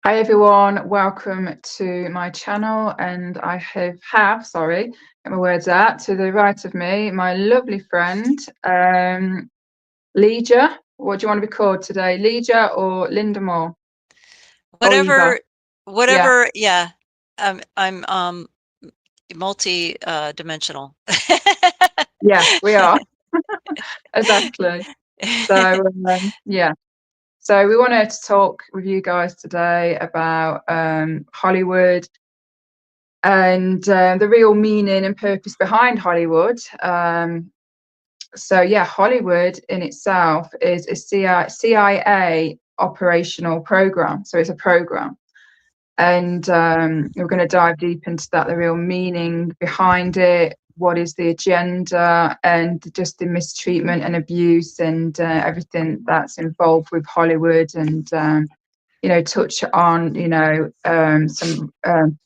Hi everyone, welcome to my channel, and I have sorry, get my words out, to the right of me, my lovely friend, Leeja. What do you want to be called today, Leeja or Linda Moore? Or Eva? Whatever, Yeah, whatever. Yeah, I'm multi dimensional. yeah, we are, exactly. So, yeah. So we wanted to talk with you guys today about Hollywood and the real meaning and purpose behind Hollywood. So yeah, Hollywood in itself is a CIA operational program. So it's a program, and we're going to dive deep into that, the real meaning behind it, what is the agenda, and just the mistreatment and abuse and everything that's involved with Hollywood, and touch on some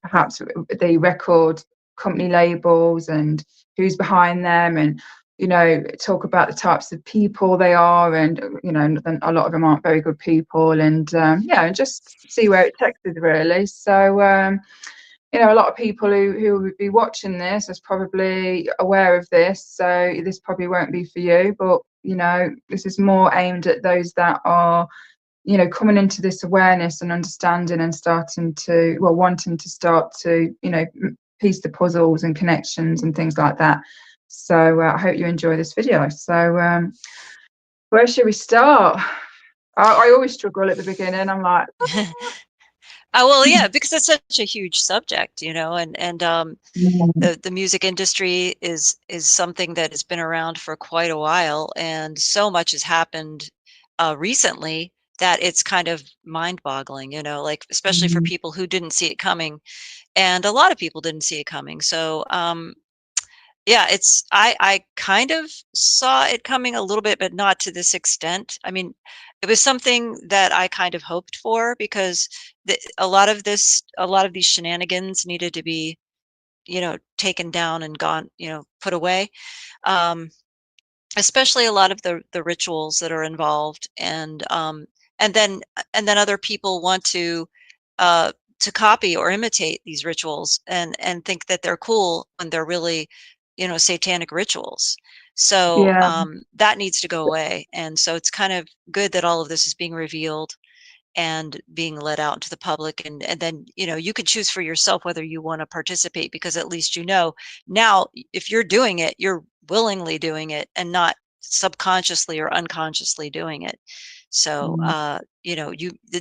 perhaps the record company labels and who's behind them, and talk about the types of people they are, and a lot of them aren't very good people, and and just see where it takes us, really. So a lot of people who would be watching this is probably aware of this, so this probably won't be for you, but this is more aimed at those that are coming into this awareness and understanding and starting to, well, wanting to start to, piece the puzzles and connections and things like that. So I hope you enjoy this video. So where should we start? I always struggle at the beginning. I'm like, Oh, well, yeah, because it's such a huge subject, and mm, the music industry is something that has been around for quite a while, and so much has happened recently that it's kind of mind-boggling, like especially for mm, people who didn't see it coming, and a lot of people didn't see it coming. So yeah, I kind of saw it coming a little bit, but not to this extent. I mean, it was something that I kind of hoped for because a lot of these shenanigans needed to be, taken down and gone, put away. Um, Especially a lot of the rituals that are involved, and then other people want to copy or imitate these rituals and think that they're cool when they're really, satanic rituals. So yeah, that needs to go away, and so it's kind of good that all of this is being revealed and being let out into the public, and then you can choose for yourself whether you want to participate, because at least now if you're doing it, you're willingly doing it and not subconsciously or unconsciously doing it. So mm,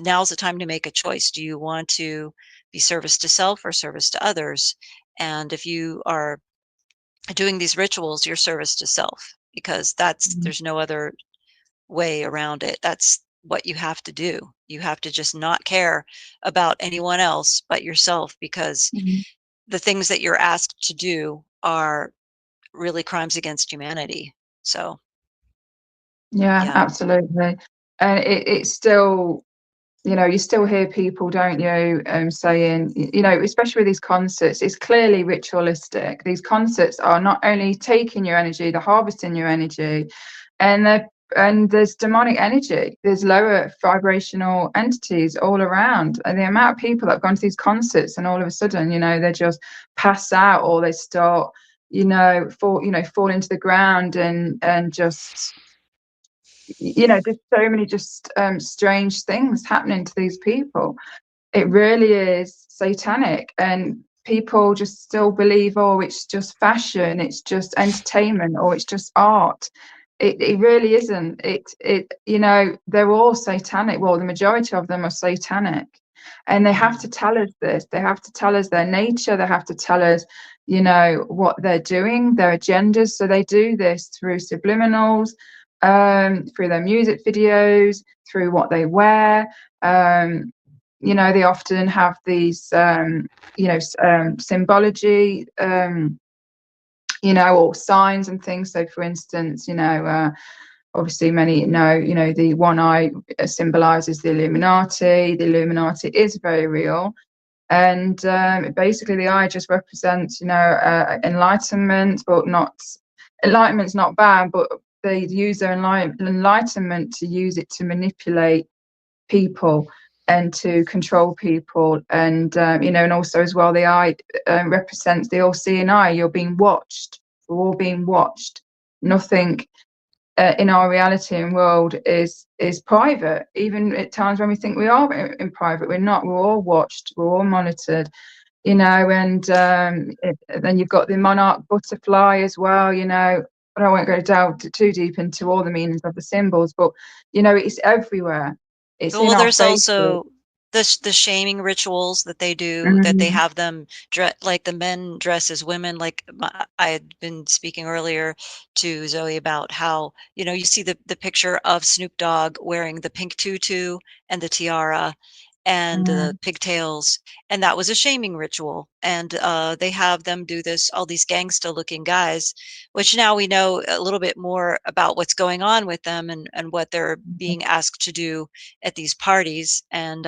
now's the time to make a choice. Do you want to be service to self or service to others? And if you are doing these rituals, you're service to self, because mm, there's no other way around it. That's what you have to do. You have to just not care about anyone else but yourself, because mm. the things that you're asked to do are really crimes against humanity. So, Yeah, yeah. absolutely. And it's still, you still hear people, don't you, saying, especially with these concerts, it's clearly ritualistic. These concerts are not only taking your energy, they're harvesting your energy, and there's demonic energy. There's lower vibrational entities all around, and the amount of people that have gone to these concerts and all of a sudden, they just pass out, or they start, fall into the ground, and just there's so many just strange things happening to these people. It really is satanic, and people just still believe, oh, it's just fashion, it's just entertainment, or it's just art. It really isn't. They're all satanic. Well, the majority of them are satanic, and they have to Mhm. tell us this. They have to tell us their nature. They have to tell us what they're doing, their agendas. So they do this through subliminals, through their music videos, through what they wear. They often have these symbology, or signs and things. So for instance, obviously many know, the one eye symbolizes the Illuminati. The Illuminati is very real, and basically the eye just represents, enlightenment, but not enlightenment's not bad, but they use their enlightenment to use it to manipulate people. and to control people. And and also as well, the eye represents the all-seeing eye. You're being watched. We're all being watched. Nothing in our reality and world is private. Even at times when we think we are in private, we're not. We're all watched. We're all monitored. And then you've got the monarch butterfly as well. I won't go down too deep into all the meanings of the symbols, but it's everywhere. It's in Well, our there's faces. also the shaming rituals that they do, that they Mm, have them like the men dress as women. Like I had been speaking earlier to Zoe about how, you see the picture of Snoop Dogg wearing the pink tutu and the tiara and the mm, pigtails, and that was a shaming ritual. And they have them do this, all these gangsta looking guys, which now we know a little bit more about what's going on with them, and what they're being asked to do at these parties, and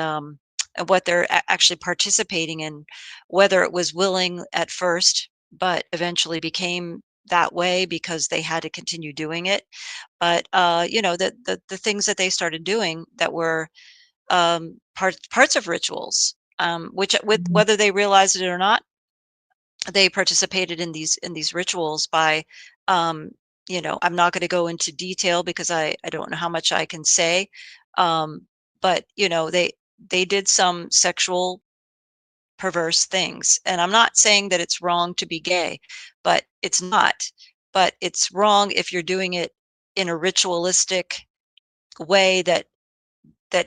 what they're actually participating in, whether it was willing at first, but eventually became that way because they had to continue doing it. But the things that they started doing that were parts of rituals, which with mm, whether they realized it or not, they participated in these rituals by, I'm not going to go into detail because I don't know how much I can say, um, but they did some sexual perverse things. And I'm not saying that it's wrong to be gay, but it's not. But it's wrong if you're doing it in a ritualistic way that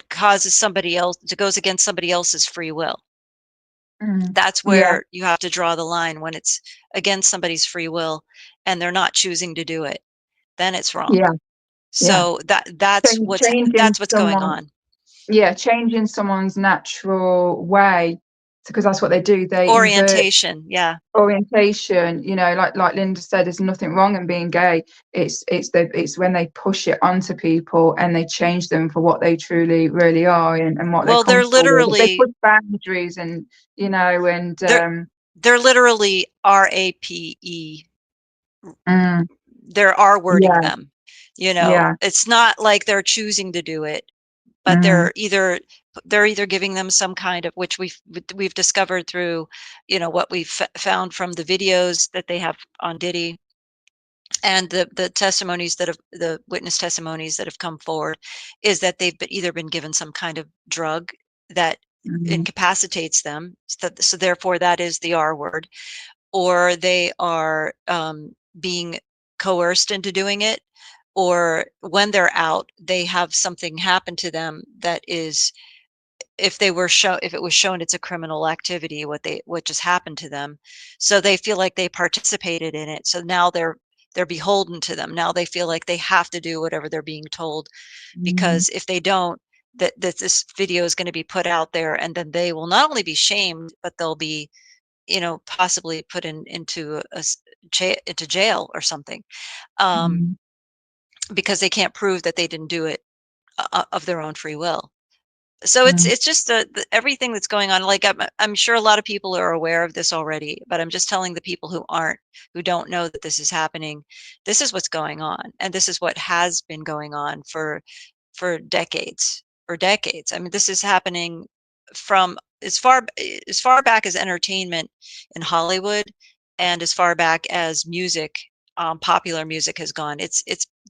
causes somebody else to goes against somebody else's free will. mm. That's Yeah, where you have to draw the line, when it's against somebody's free will and they're not choosing to do it. Then it's wrong. yeah, yeah. So that's what's Changing that's what's going someone, on. yeah, changing someone's natural way, because that's what they do. They invert Orientation, yeah. orientation. Like Linda said, there's nothing wrong in being gay. It's when they push it onto people and they change them for what they truly really are, and what they're Well, they're comfortable with. They literally push boundaries, and they're they're literally RAPE. mm, They're R wording yeah, them. yeah, It's not like they're choosing to do it, but mm, they're either giving them some kind of, which we've discovered through, what we've found from the videos that they have on Diddy, and the testimonies that have the witness testimonies that have come forward, is that they've either been given some kind of drug that mm, incapacitates them, so therefore that is the R word, or they are being coerced into doing it, or when they're out, they have something happen to them that is, if it was shown it's a criminal activity, what just happened to them, so they feel like they participated in it, so now they're beholden to them. Now they feel like they have to do whatever they're being told, mm, because if they don't, that this video is going to be put out there, and then they will not only be shamed, but they'll be, possibly put into into jail or something, um, mm, because they can't prove that they didn't do it of their own free will. So it's mm, it's just everything that's going on. Like, I'm sure a lot of people are aware of this already, but I'm just telling the people who don't know that this is happening. This is what's going on, and this is what has been going on for decades, for decades. I mean, this is happening from as far back as entertainment in Hollywood, and as far back as music, popular music has gone. It's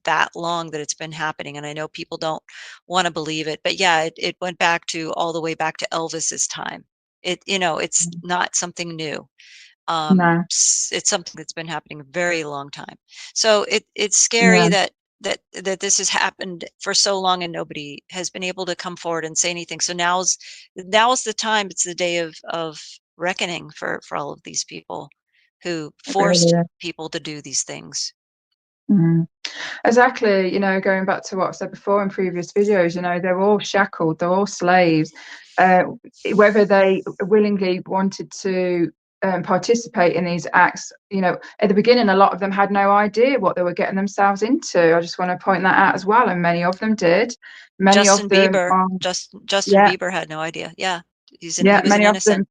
that long that it's been happening, and I know people don't want to believe it, but yeah, it went back to all the way back to Elvis's time. It's mm. not something new. No, It's something that's been happening a very long time. So it's scary yeah, that this has happened for so long and nobody has been able to come forward and say anything. So now's the time. It's the day of reckoning for all of these people who it really forced is. people to do these things. Mm. Exactly, going back to what I've said before in previous videos, they're all shackled, they're all slaves. Uh, Whether they willingly wanted to participate in these acts, at the beginning, a lot of them had no idea what they were getting themselves into. I just want to point that out as well, and many of them did. Many of Justin them Bieber, are, Justin yeah, Bieber had no idea. Yeah, he yeah, was an many of innocent. them.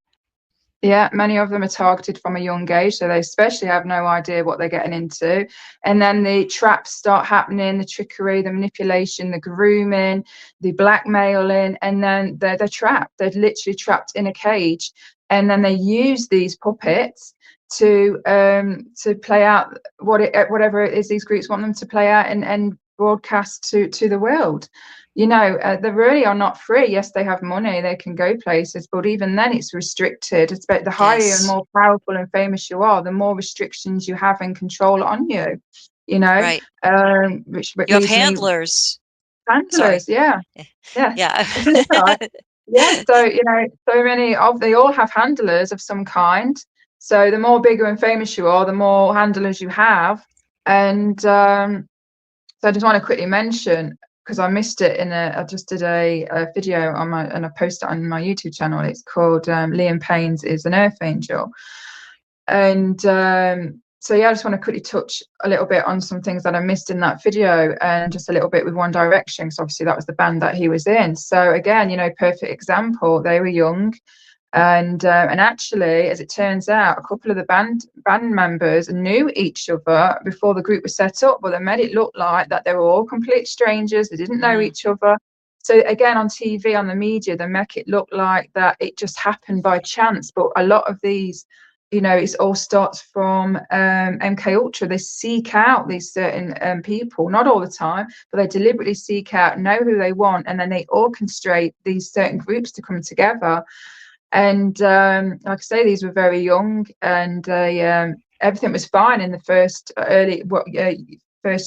Yeah, many of them are targeted from a young age, so they especially have no idea what they're getting into. And then the traps start happening, the trickery, the manipulation, the grooming, the blackmailing, and then they're trapped. They're literally trapped in a cage. And then they use these puppets to play out whatever it is these groups want them to play out and broadcast to the world. They really are not free. Yes, they have money, they can go places, but even then it's restricted. It's about the higher and Yes. more powerful and famous you are, the more restrictions you have and control on you, Right. which You have leads me handlers. Sorry. handlers. Yeah, yeah. Yeah. It's all right. Yeah, so so many of they all have handlers of some kind. So the more bigger and famous you are, the more handlers you have. And so I just want to quickly mention, because I missed it I just did a video and I posted it on my YouTube channel. It's called Liam Payne's is an Earth Angel. And so yeah, I just want to quickly touch a little bit on some things that I missed in that video, and just a little bit with One Direction, because obviously that was the band that he was in. So again, perfect example. They were young, and actually, as it turns out, a couple of the band members knew each other before the group was set up, but they made it look like that they were all complete strangers. They didn't know each other. So again, on TV, on the media, they make it look like that it just happened by chance. But a lot of these, it all starts from MK Ultra. They seek out these certain people, not all the time, but they deliberately seek out, know who they want, and then they orchestrate these certain groups to come together. And like I say, these were very young, and everything was fine in the first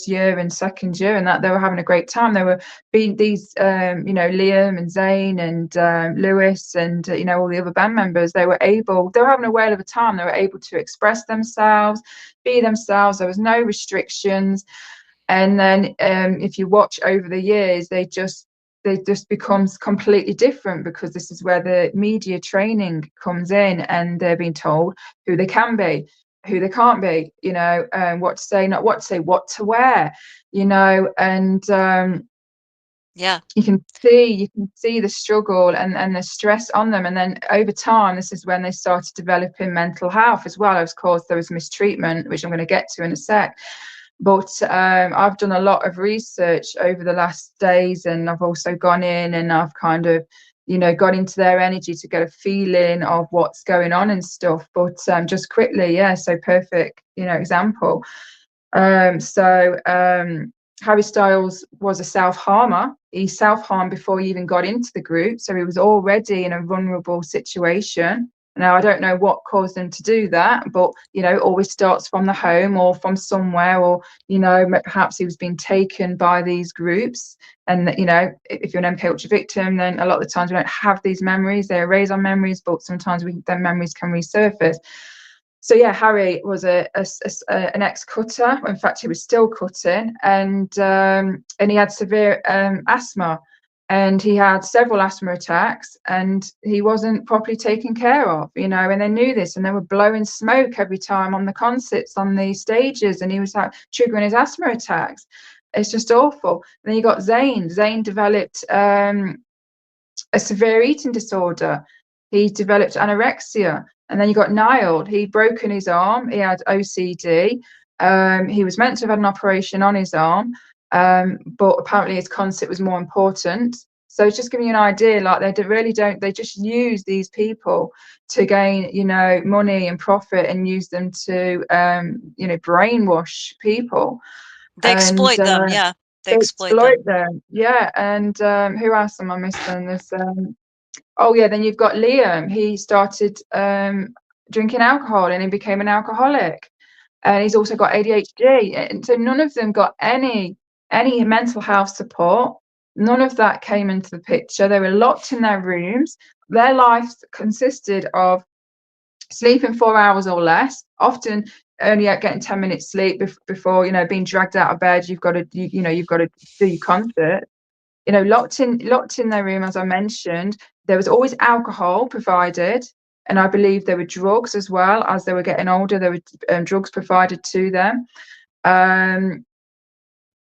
year and second year, and that they were having a great time. They were being these, Liam and Zayn and Lewis and all the other band members. They were having a whale of a time. They were able to express themselves, be themselves. There was no restrictions. And then if you watch over the years, they just becomes completely different, because this is where the media training comes in, and they're being told who they can be, who they can't be, what to say, not what to say, what to wear, and Yeah. you can see the struggle and the stress on them. And then over time, this is when they started developing mental health as well. Of course, there was mistreatment, which I'm going to get to in a sec. But I've done a lot of research over the last days, and I've also gone in and I've kind of, got into their energy to get a feeling of what's going on and stuff. But just quickly, yeah, so perfect, example. Harry Styles was a self-harmer. He self-harmed before he even got into the group, so he was already in a vulnerable situation. Now, I don't know what caused him to do that, but, it always starts from the home or from somewhere, or, perhaps he was being taken by these groups. And, if you're an MK Ultra victim, then a lot of the times we don't have these memories. They erase our memories, but sometimes their memories can resurface. So yeah, Harry was an ex-cutter. In fact, he was still cutting, and he had severe asthma, and he had several asthma attacks, and he wasn't properly taken care of, and they knew this, and they were blowing smoke every time on the concerts, on the stages, and he was like triggering his asthma attacks. It's just awful. And then you got Zayn. Zayn developed a severe eating disorder. He developed anorexia. And then you got Niall. He'd broken his arm. He had OCD. He was meant to have had an operation on his arm, but apparently his concert was more important. So it's just giving you an idea, like they just use these people to gain, money and profit, and use them to, brainwash people. They And exploit them. Yeah. They they exploit exploit them. them. Yeah. And who else am I missing? There's oh yeah, then you've got Liam. He started drinking alcohol, and he became an alcoholic. And he's also got ADHD. And so none of them got any mental health support. None of that came into the picture. They were locked in their rooms. Their life consisted of sleeping 4 hours or less, often only getting 10 minutes sleep before, being dragged out of bed. You've got to do your concert. Locked in their room, as I mentioned. There was always alcohol provided, and I believe there were drugs as well. As they were getting older, there were drugs provided to them.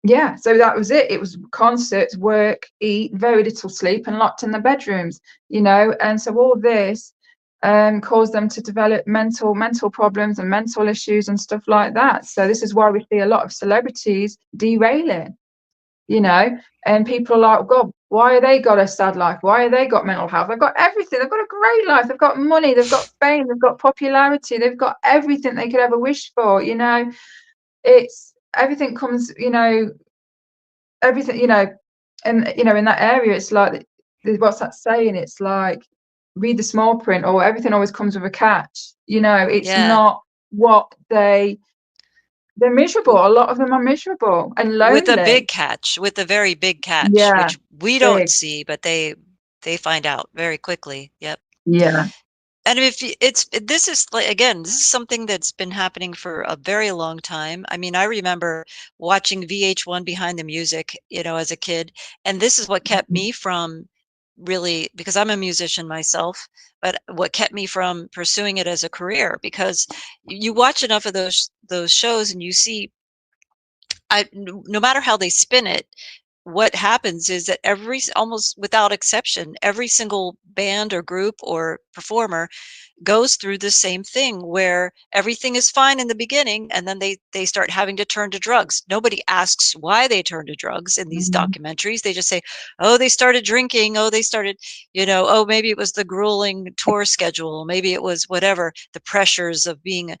Yeah, so that was it. It was concerts, work, eat, very little sleep, and locked in their bedrooms. And so all this cause them to develop mental problems and mental issues and stuff like that. So this is why we see a lot of celebrities derailing, and people are like, God, why are they got a sad life? Why are they got mental health? They've got everything. They've got a great life. They've got money. They've got fame. They've got popularity. They've got everything they could ever wish for. It's everything comes, everything, and in that area, it's like, what's that saying? It's like, read the small print, or everything always comes with a catch. It's not what they're miserable. A lot of them are miserable and lonely. With a big catch, with a very big catch, Yeah, which we don't see, but they find out very quickly. Yep. Yeah. And if this is like, again, this is something that's been happening for a very long time. I mean, I remember watching VH1 Behind the Music, as a kid, and this is what kept me from really, because I'm a musician myself, but what kept me from pursuing it as a career, because you watch enough of those shows and you see, no matter how they spin it, what happens is that almost without exception, every single band or group or performer goes through the same thing, where everything is fine in the beginning and then they start having to turn to drugs. Nobody asks why they turn to drugs in these documentaries. They just say, oh, they started drinking, oh, they started, oh, maybe it was the grueling tour schedule, maybe it was whatever, the pressures of being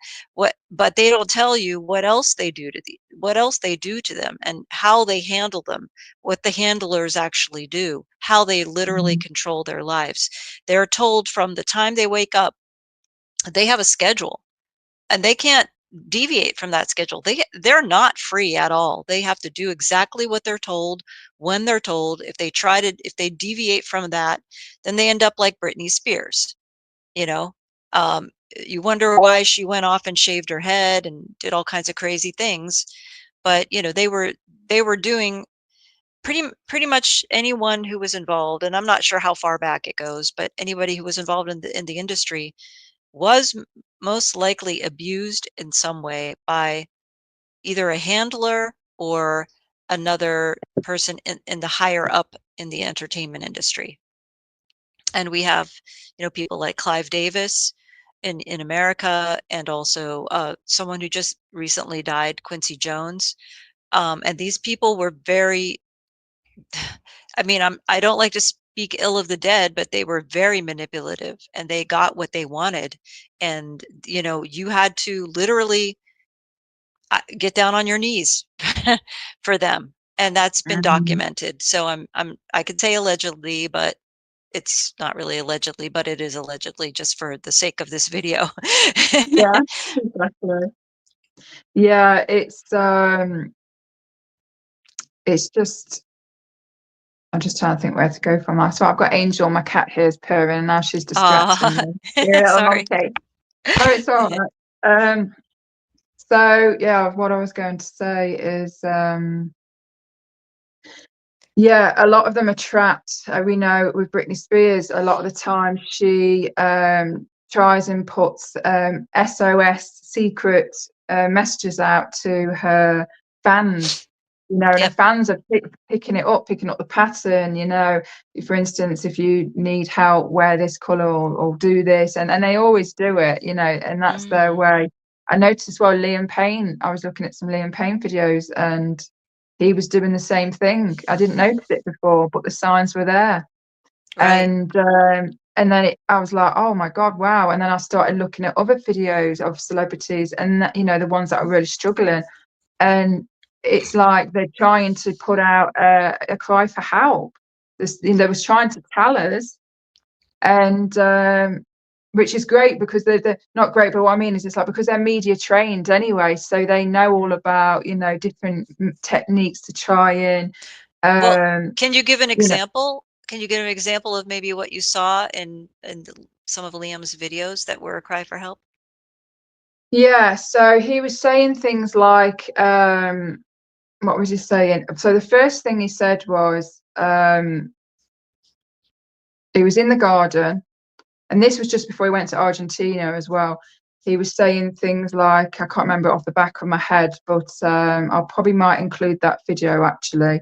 but they don't tell you what else they do to them, and how they handle them, what the handlers actually do, how they literally control their lives. They're told from the time they wake up, they have a schedule, and they can't deviate from that schedule. They're not free at all. They have to do exactly what they're told, when they're told. If they deviate from that, then they end up like Britney Spears. you know um, you wonder why she went off and shaved her head and did all kinds of crazy things, but they were doing pretty much anyone who was involved, and I'm not sure how far back it goes, but anybody who was involved in the industry was most likely abused in some way by either a handler or another person in the higher up in the entertainment industry. And we have, people like Clive Davis in America, and also someone who just recently died, Quincy Jones. And these people were very, I mean, I don't like to speak ill of the dead, but they were very manipulative, and they got what they wanted. And, you had to literally get down on your knees for them. And that's been documented. So I could say allegedly, but it's not really allegedly, but it is allegedly, just for the sake of this video. Yeah, exactly. Yeah, it's just, I'm just trying to think where to go from that. So I've got Angel, my cat here, is purring, and now she's distracting me. Yeah, I'm Sorry. okay. Oh, it's all right. So yeah, what I was going to say is, yeah, a lot of them are trapped. We know with Britney Spears, a lot of the time she tries and puts SOS secret messages out to her fans, and her Yep. fans are picking up the pattern. For instance, if you need help, wear this color, or do this, and they always do it, and that's their way. I noticed as well, Liam Payne. I was looking at some Liam Payne videos, and he was doing the same thing. I didn't notice it before, but the signs were there. Right. And then I was like, oh my God, wow. And then I started looking at other videos of celebrities, and the ones that are really struggling. And it's like they're trying to put out a cry for help. They was trying to tell us, and which is great, because they're not great, but what I mean is, it's like, because they're media trained anyway, so they know all about different techniques to try and Well, can you give an you know example? Can you give an example of maybe what you saw in some of Liam's videos that were a cry for help? yeah. So he was saying things like, what was he saying? So the first thing he said was, he was in the garden, and this was just before he went to Argentina as well. He was saying things like, I can't remember off the back of my head, but I'll probably might include that video actually.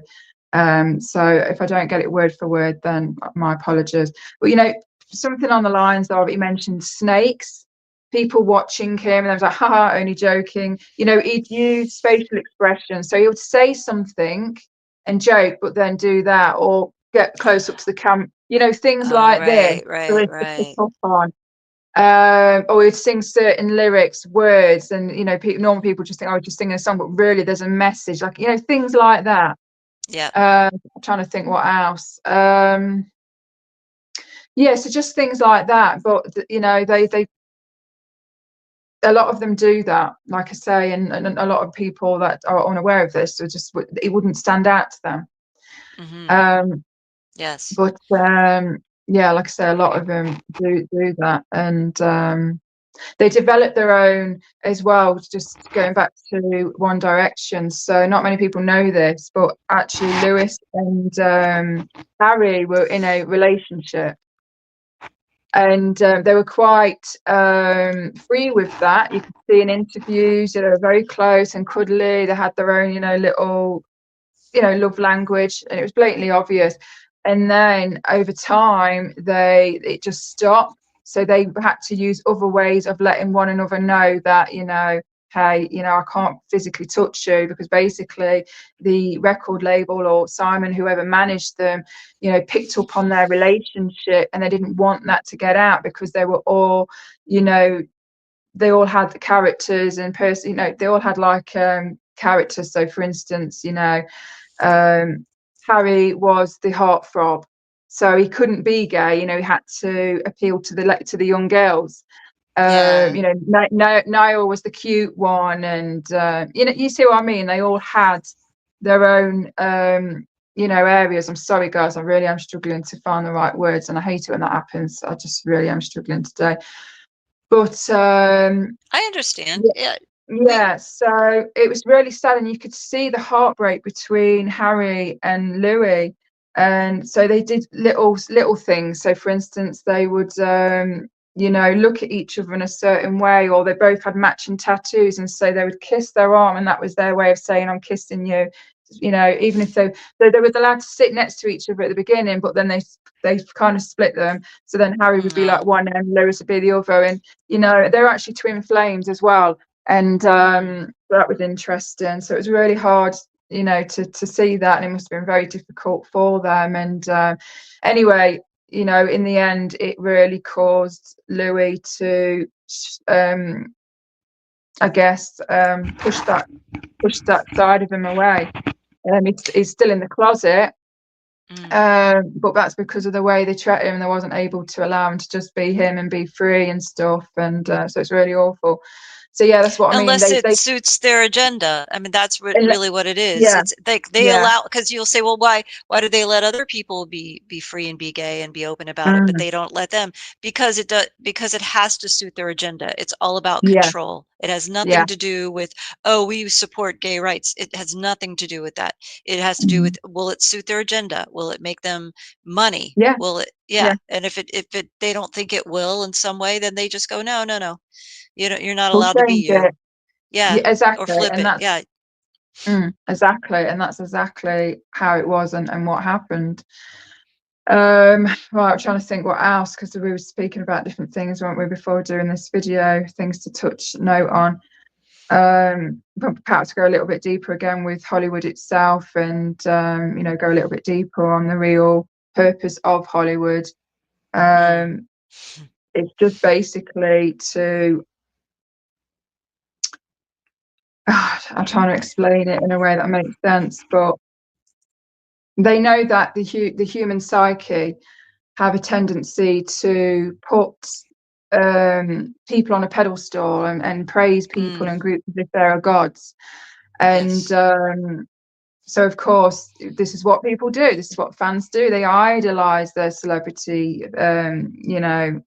So if I don't get it word for word, then my apologies. But something on the lines of, he mentioned snakes, people watching him, and I was like, haha, only joking. You know, he'd use facial expression. So he would say something and joke, but then do that, or get close up to the camera, you know, things like this. Right, So right, they could pick right. up on. Or he'd sing certain lyrics, words, and you know, normal people just think, oh, just singing a song, but really there's a message, like, you know, things like that. Yeah. I'm trying to think what else. Yeah, so just things like that. But you know, they a lot of them do that, like I say, and a lot of people that are unaware of this, so just it wouldn't stand out to them. Hmm. Um, Yes. but yeah, like I say, a lot of them do that, and they develop their own as well. Just going back to One Direction, so not many people know this, but actually Lewis and Harry were in a relationship, and they were quite free with that. You could see in interviews that they were very close and cuddly. They had their own, you know, little, you know, love language, and it was blatantly obvious. And then over time, it just stopped. So they had to use other ways of letting one another know that, you know, hey, you know, I can't physically touch you, because basically the record label or Simon, whoever managed them, you know, picked up on their relationship, and they didn't want that to get out, because they were all, you know, they all had the characters and person, you know, they all had like characters. So for instance, you know, Harry was the heartthrob, so he couldn't be gay. You know, he had to appeal to the young girls. Yeah. You know, Niall was the cute one, and you know, you see what I mean. They all had their own, you know, areas. I'm sorry, guys, I really am struggling to find the right words, and I hate it when that happens. I just really am struggling today. But I understand. yeah, Yeah. We yeah, so it was really sad, and you could see the heartbreak between Harry and Louis. And so they did little things. So, for instance, they would, you know, look at each other in a certain way, or they both had matching tattoos, and so they would kiss their arm, and that was their way of saying, "I'm kissing you." You know, even if they were allowed to sit next to each other at the beginning, but then they kind of split them. So then Harry would be like no. one end, Lewis would be the other, and you know, they're actually twin flames as well. And Mm. that was interesting. So it was really hard, you know, to see that, and it must have been very difficult for them. And anyway, you know, in the end, it really caused Louis to, I guess, push that side of him away. He's still in the closet, Mm. but that's because of the way they treat him. They wasn't able to allow him to just be him and be free and stuff. And so it's really awful. So yeah, that's what I mean. Unless it They suits their agenda. I mean, that's and really what it is. yeah, It's they yeah, allow, because you'll say, well, why do they let other people be free and be gay and be open about it, but mm, they don't let them? Because because it has to suit their agenda. It's all about yeah, control. It has yeah, nothing to do with, oh, we support gay rights. It has nothing to do with that. It has to do mm, with, will it suit their agenda? Will it make them money? yeah, Will it, yeah. yeah. And if it they don't think it will in some way, then they just go, no, no, no. You're not We'll allowed to be change you. it. Yeah, Yeah, or exactly, flip and it. that's Yeah. exactly, and that's exactly how it was, and what happened. Right, I'm trying to think what else, because we were speaking about different things, weren't we, before doing this video, things to touch note on. But perhaps go a little bit deeper again with Hollywood itself, and you know, go a little bit deeper on the real purpose of Hollywood. Mm. Um, it's just basically to I'm trying to explain it in a way that makes sense, but they know that the human psyche have a tendency to put people on a pedestal, and praise people Mm. and groups as if they're gods. And Yes. so, of course, this is what people do. This is what fans do. They idolize their celebrity, you know,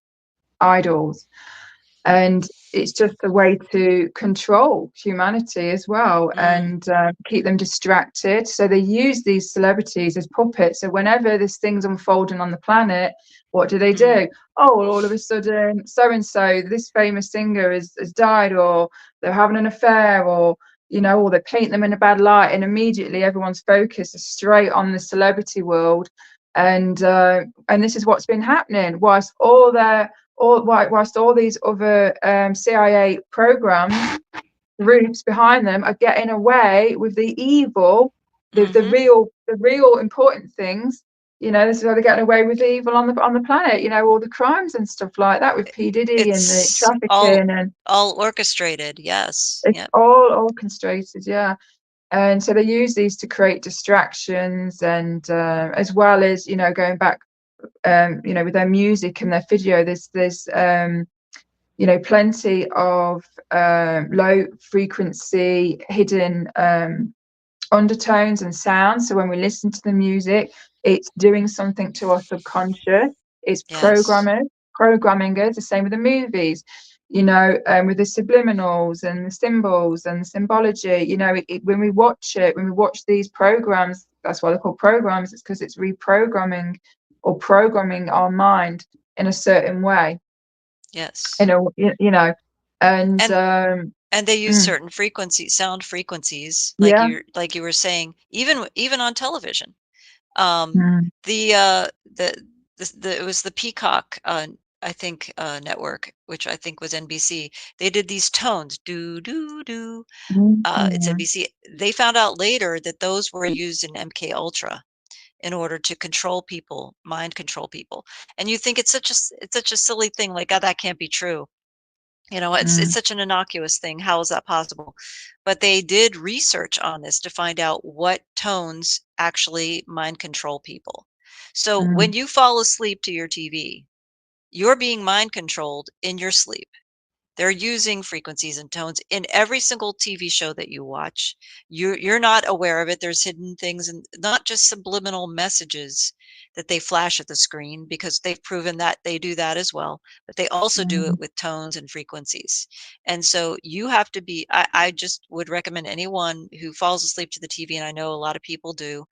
idols. And it's just a way to control humanity as well, Mm. and keep them distracted. So they use these celebrities as puppets. So whenever this thing's unfolding on the planet, what do they Mm. do? Oh, well, all of a sudden, so and so, this famous singer has died, or they're having an affair, or you know, or they paint them in a bad light, and immediately everyone's focus is straight on the celebrity world. and this is what's been happening whilst whilst all these other CIA programs groups behind them are getting away with the evil, the real important things. This is how they're getting away with the evil on the planet. All the crimes and stuff like that with P Diddy and the It's trafficking, and all orchestrated. Yes. it's Yep. all orchestrated. Yeah. And so they use these to create distractions, and as well as going back, with their music and their video, there's plenty of low frequency hidden undertones and sounds. So when we listen to the music, it's doing something to our subconscious. It's Yes. programming us. The same with the movies, with the subliminals and the symbols and the symbology. When we watch it, when we watch these programs, that's why they're called programs. It's because it's reprogramming or programming our mind in a certain way. Yes. And And they use mm, certain sound frequencies, yeah. like you were saying, even on television. Um, Mm, it was the Peacock, I think, network, which I think was NBC. They did these tones, do do do. It's mm, NBC. They found out later that those were used in MK Ultra in order to control people, mind control people. And you think it's such a silly thing, like, oh, that can't be true. It's mm, such an innocuous thing. How is that possible? But they did research on this to find out what tones actually mind control people. So when mm, you fall asleep to your TV, you're being mind controlled in your sleep. They're using frequencies and tones in every single TV show that you watch. You're not aware of it. There's hidden things, and not just subliminal messages that they flash at the screen, because they've proven that they do that as well, but they also do it mm, with tones and frequencies. And so you have to be I just would recommend anyone who falls asleep to the TV, and I know a lot of people do,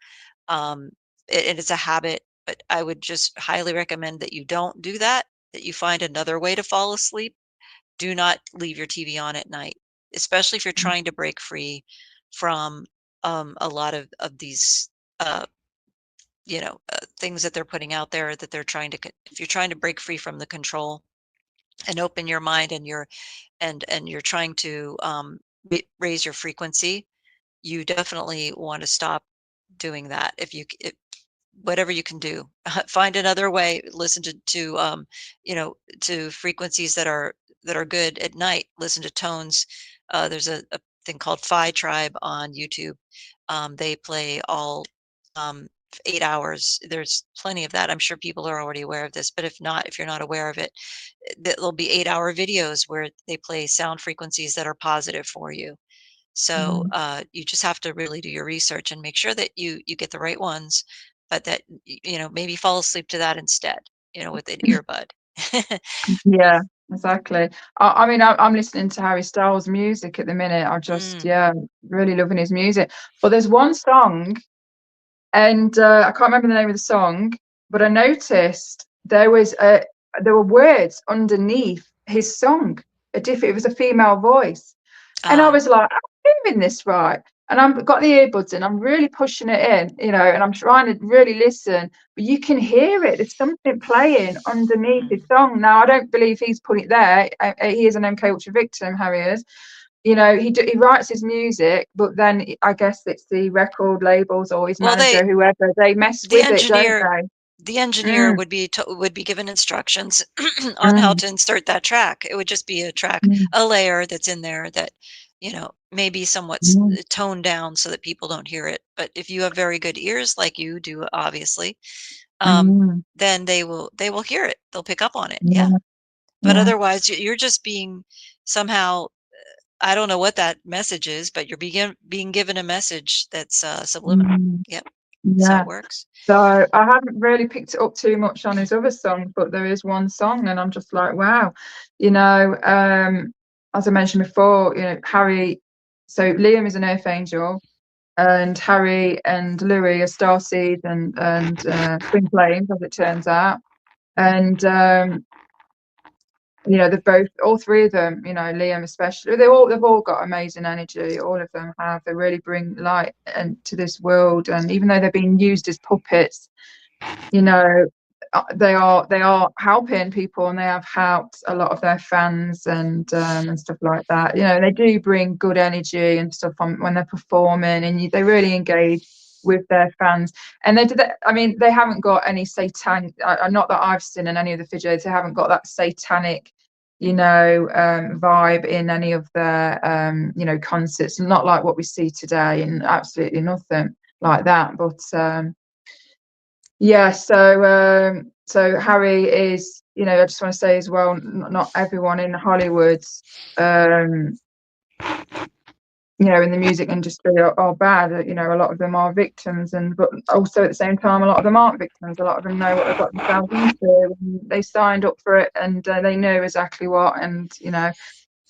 um, and it's a habit, but I would just highly recommend that you don't do that, that you find another way to fall asleep. Do not leave your TV on at night, especially if you're mm, trying to break free from a lot of these uh, things that they're putting out there, that they're trying to. If you're trying to break free from the control and open your mind, and you're trying to raise your frequency, you definitely want to stop doing that. Whatever you can do, find another way. Listen to frequencies that are good at night. Listen to tones. There's a thing called Phi Tribe on YouTube. They play all 8 hours. There's plenty of that. I'm sure people are already aware of this, but if not, if you're not aware of it, there'll be 8-hour videos where they play sound frequencies that are positive for you. So mm. you just have to really do your research and make sure that you get the right ones, but that maybe fall asleep to that instead, with an earbud. Yeah, exactly. I mean, I'm listening to Harry Styles' music at the minute. I just, Mm. yeah, really loving his music. But there's one song, and I can't remember the name of the song, but I noticed there were words underneath his song. It was a female voice. And I Ah, was like, I'm doing this right. And I've got the earbuds in, I'm really pushing it in, and I'm trying to really listen, but you can hear it. There's something playing underneath his mm. song. Now, I don't believe he's put it there. He is an MK Ultra victim, Harry is. He writes his music, but then I guess it's the record labels or his Well, manager, whoever, they mess the with it, don't engineer they? the engineer Mm, would be given instructions on how mm, to insert that track. It would just be mm, a layer that's in there that, maybe somewhat mm, toned down so that people don't hear it. But if you have very good ears, like you do, obviously, um, mm, then they will hear it. They'll pick up on it. Yeah. yeah, But yeah, otherwise, you're just being somehow, I don't know what that message is, but you're being given a message that's subliminal. mm, Yep. That's how yeah. it works. So I haven't really picked it up too much on his other songs, but there is one song, and I'm just like, wow, you know. As I mentioned before, Harry. So Liam is an Earth Angel, and Harry and Louis are starseeds and twin flames, as it turns out. And they've both, all three of them, Liam especially, they've all got amazing energy. All of them have. They really bring light and to this world, and even though they're being used as puppets, you know, they are helping people, and they have helped a lot of their fans and stuff like that. You know, they do bring good energy and stuff on when they're performing, and they really engage with their fans. And they did that. I mean, they haven't got any satanic. Not that I've seen in any of the videos. They haven't got that satanic, vibe in any of their, concerts. Not like what we see today, and absolutely nothing like that. But yeah, so Harry is, I just want to say as well, not everyone in Hollywood, um, in the music industry are bad. You know, a lot of them are victims, but also at the same time, a lot of them aren't victims. A lot of them know what they've got themselves into. And they signed up for it, and they know exactly what, and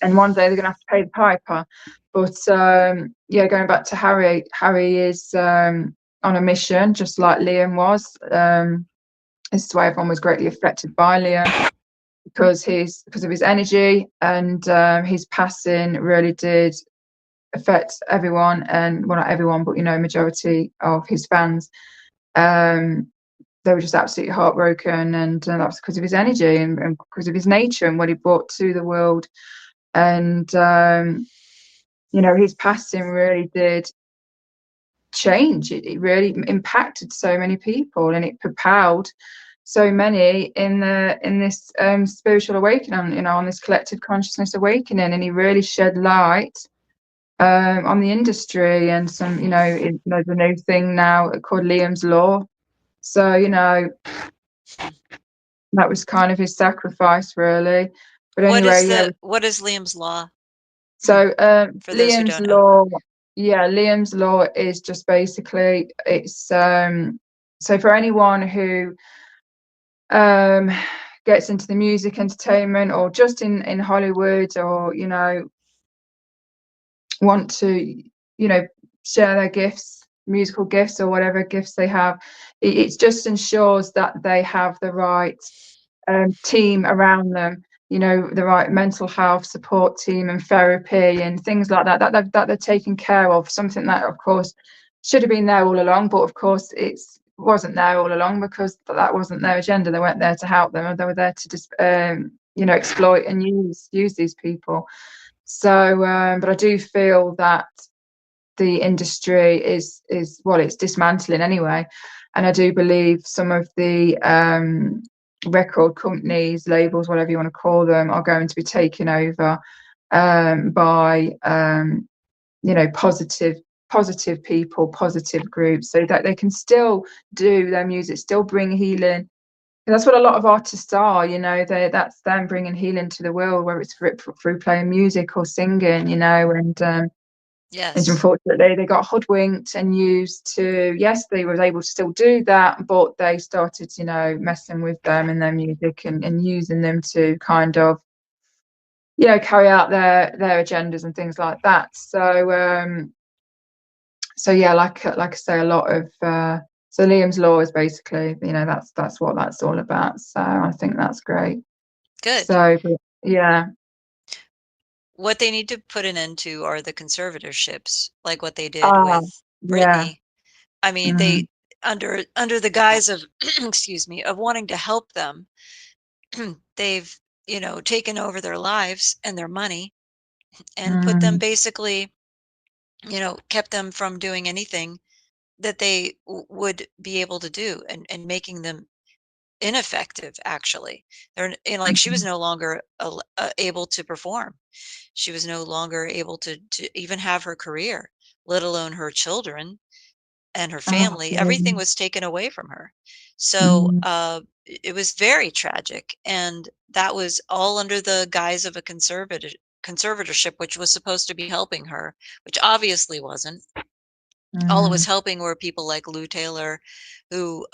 one day they're going to have to pay the piper. But yeah, going back to Harry, Harry is on a mission, just like Liam was. This is why everyone was greatly affected by Liam, because of his energy, and his passing really did affect everyone, and well, not everyone, but majority of his fans. They were just absolutely heartbroken, and that was because of his energy, and because of his nature and what he brought to the world. And his passing really did change. It really impacted so many people, and it propelled so many in this spiritual awakening, on this collective consciousness awakening. And he really shed light on the industry, and some, there's a new thing now called Liam's Law. So that was kind of his sacrifice, really. But anyway, yeah. What is Liam's Law? So For those who Liam's don't know. Law, yeah, Liam's Law is just basically, it's so for anyone who gets into the music entertainment, or just in Hollywood, or want to share their gifts, musical gifts, or whatever gifts they have, it just ensures that they have the right team around them, the right mental health support team and therapy and things like that they're taking care of. Something that, of course, should have been there all along, but of course it wasn't there all along, because that wasn't their agenda. They weren't there to help them, they were there to just exploit and use these people. So but I do feel that the industry is well, it's dismantling anyway. And I do believe some of the record companies, labels, whatever you want to call them, are going to be taken over by positive people, positive groups, so that they can still do their music, still bring healing. And that's what a lot of artists are, that's them bringing healing to the world, whether it's through playing music or singing, and Yes. unfortunately they got hoodwinked and used to, yes, they were able to still do that, but they started, messing with them and their music, and using them to kind of, carry out their agendas and things like that. So yeah, like I say, a lot of so Liam's Law is basically, that's what that's all about. So I think that's great. Good. So but, yeah. What they need to put an end to are the conservatorships, like what they did Ah, with yeah. Brittany. I mean, Mm, they under the guise of excuse me, of wanting to help them, they've, taken over their lives and their money, and put them mm, basically, kept them from doing anything that they would be able to do, and making them ineffective, actually. They're, like, she was mm, no longer able to perform. She was no longer able to even have her career, let alone her children and her oh, family. Everything really? was taken away from her. So Mm, it was very tragic, and that was all under the guise of a conservatorship, which was supposed to be helping her, which obviously wasn't. All it was mm, helping were people like Lou Taylor, who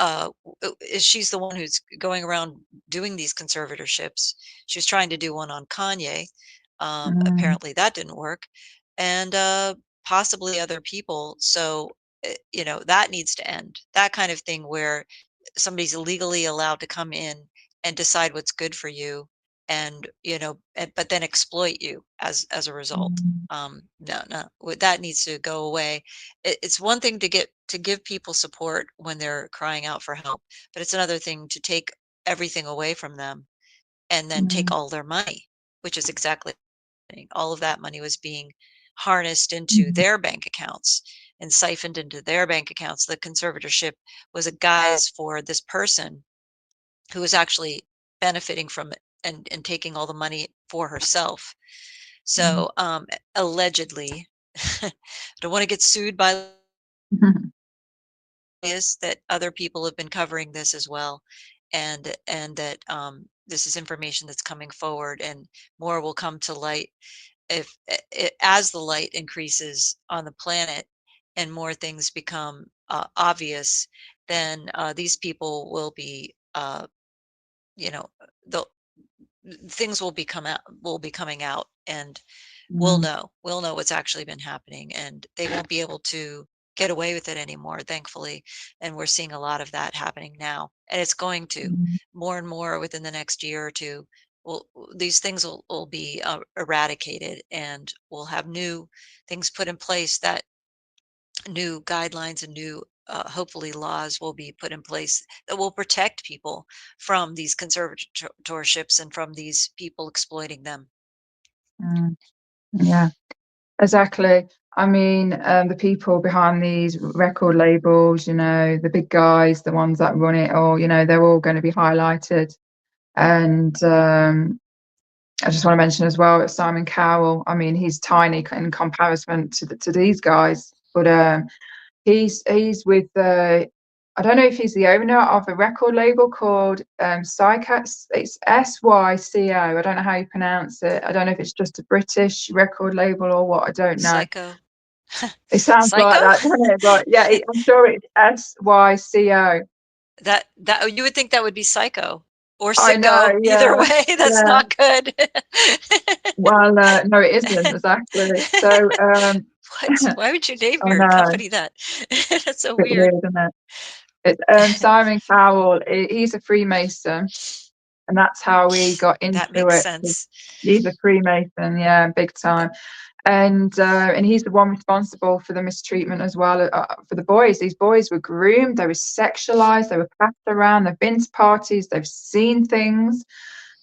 she's the one who's going around doing these conservatorships. She was trying to do one on Kanye. mm. Apparently that didn't work, and possibly other people. So that needs to end. That kind of thing where somebody's legally allowed to come in and decide what's good for you. and but then exploit you as a result. Mm. No, no, that needs to go away. It's one thing to give people support when they're crying out for help, but it's another thing to take everything away from them and then take Mm. all their money, which is exactly all of that money was being harnessed into Mm. their bank accounts and siphoned into their bank accounts. The conservatorship was a guise for this person who was actually benefiting from it and taking all the money for herself. Mm. So allegedly, I don't want to get sued by this, that other people have been covering this as well, and that this is information that's coming forward, and more will come to light if as the light increases on the planet and more things become obvious. Then these people will be you know they'll things will be coming out, and Mm. we'll know what's actually been happening, and they won't be able to get away with it anymore, thankfully. And we're seeing a lot of that happening now, and it's going to Mm. more and more within the next year or two. Will These things will be eradicated, and we'll have new things put in place, that new guidelines and new hopefully laws will be put in place that will protect people from these conservatorships and from these people exploiting them. Mm. Yeah, exactly. I mean, the people behind these record labels, the big guys, the ones that run it all, they're all going to be highlighted. And I just want to mention as well that Simon Cowell, I mean, he's tiny in comparison to these guys, but he's with I don't know if he's the owner of a record label called Psycho. It's SYCO. I don't know how you pronounce it. I don't know if it's just a British record label or what. I don't know. Psycho. It sounds like Psycho? that, doesn't it? But yeah, I'm sure it's SYCO. That you would think that would be psycho or I know. sicko. Either Yeah, way, that's yeah. not good. Well, no, it isn't exactly. So What? Why would you name I your know, company that? That's so bit weird. weird, isn't it? It's Simon Cowell. He's a Freemason, and that's how we got That into makes it. sense. He's a Freemason, yeah, big time. And he's the one responsible for the mistreatment as well for the boys. These boys were groomed, they were sexualized, they were passed around, they've been to parties, they've seen things,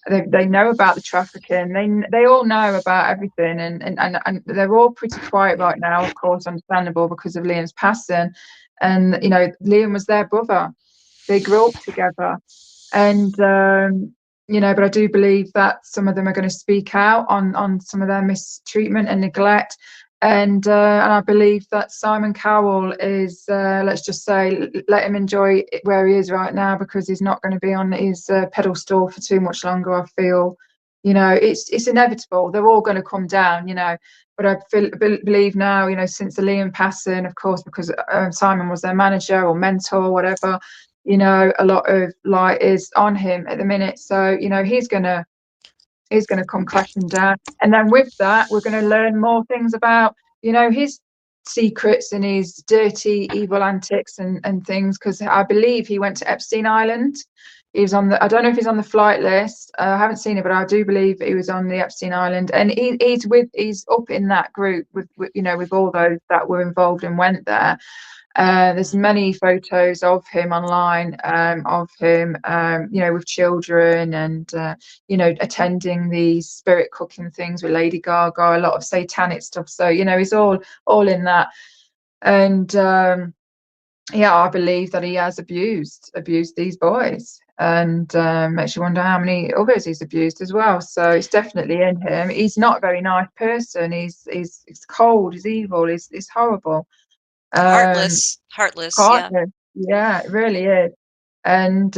they know about the trafficking, they all know about everything, and they're all pretty quiet right now, of course, understandable because of Liam's passing. And Liam was their brother. They grew up together. And but I do believe that some of them are going to speak out on some of their mistreatment and neglect. And I believe that Simon Cowell is, let's just say, let him enjoy it where he is right now, because he's not going to be on his pedestal for too much longer. I feel, it's inevitable. They're all going to come down. But believe now, since the Liam passing, of course, because Simon was their manager or mentor, whatever, a lot of light is on him at the minute. So, he's gonna come crashing down. And then with that, we're gonna learn more things about, his secrets and his dirty, evil antics and things. Because I believe he went to Epstein Island. He was on the. I don't know if he's on the flight list. I haven't seen it, but I do believe he was on the Epstein Island, and he's up in that group with all those that were involved and went there. There's Mm. many photos of him online, of him, with children and, attending the spirit cooking things with Lady Gaga, a lot of satanic stuff. So, he's all in that. And yeah, I believe that he has abused these boys. And makes you wonder how many others he's abused as well. So it's definitely in him. He's not a very nice person. He's cold. He's evil. He's horrible. Um, Heartless, yeah. Partner. Yeah, it really is. And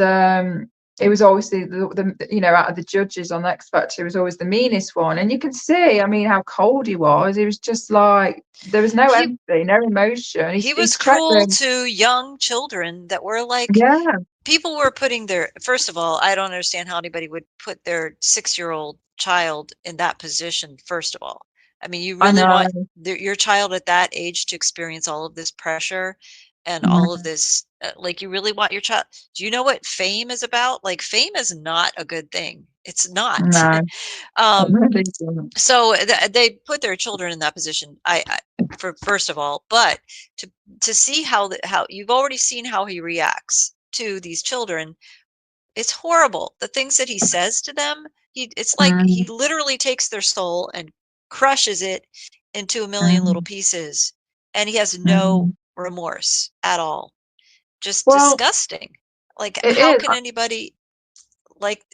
it was obviously out of the judges on X Factor, it was always the meanest one. And you can see, I mean, how cold he was. He was just like, there was no He empathy, no emotion. he was He's cruel threatening. to young children that were like, Yeah, people were putting their, first of all, I don't understand how anybody would put their 6-year-old child in that position, first of all. I mean, you I really know. want your child at that age to experience all of this pressure and all of Yeah. this Like, you really want your child. Do you know what fame is about? Like, fame is not a good thing. It's not. No, it um, really doesn't. so they put their children in that position. For first of all, but to to see how you've already seen how he reacts to these children. It's horrible. The things that he says to them, it's like he Mm, literally takes their soul and crushes it into a million little mm, pieces, and he has no mm. remorse at all. Just Well, disgusting. Like, it how is. can anybody, like,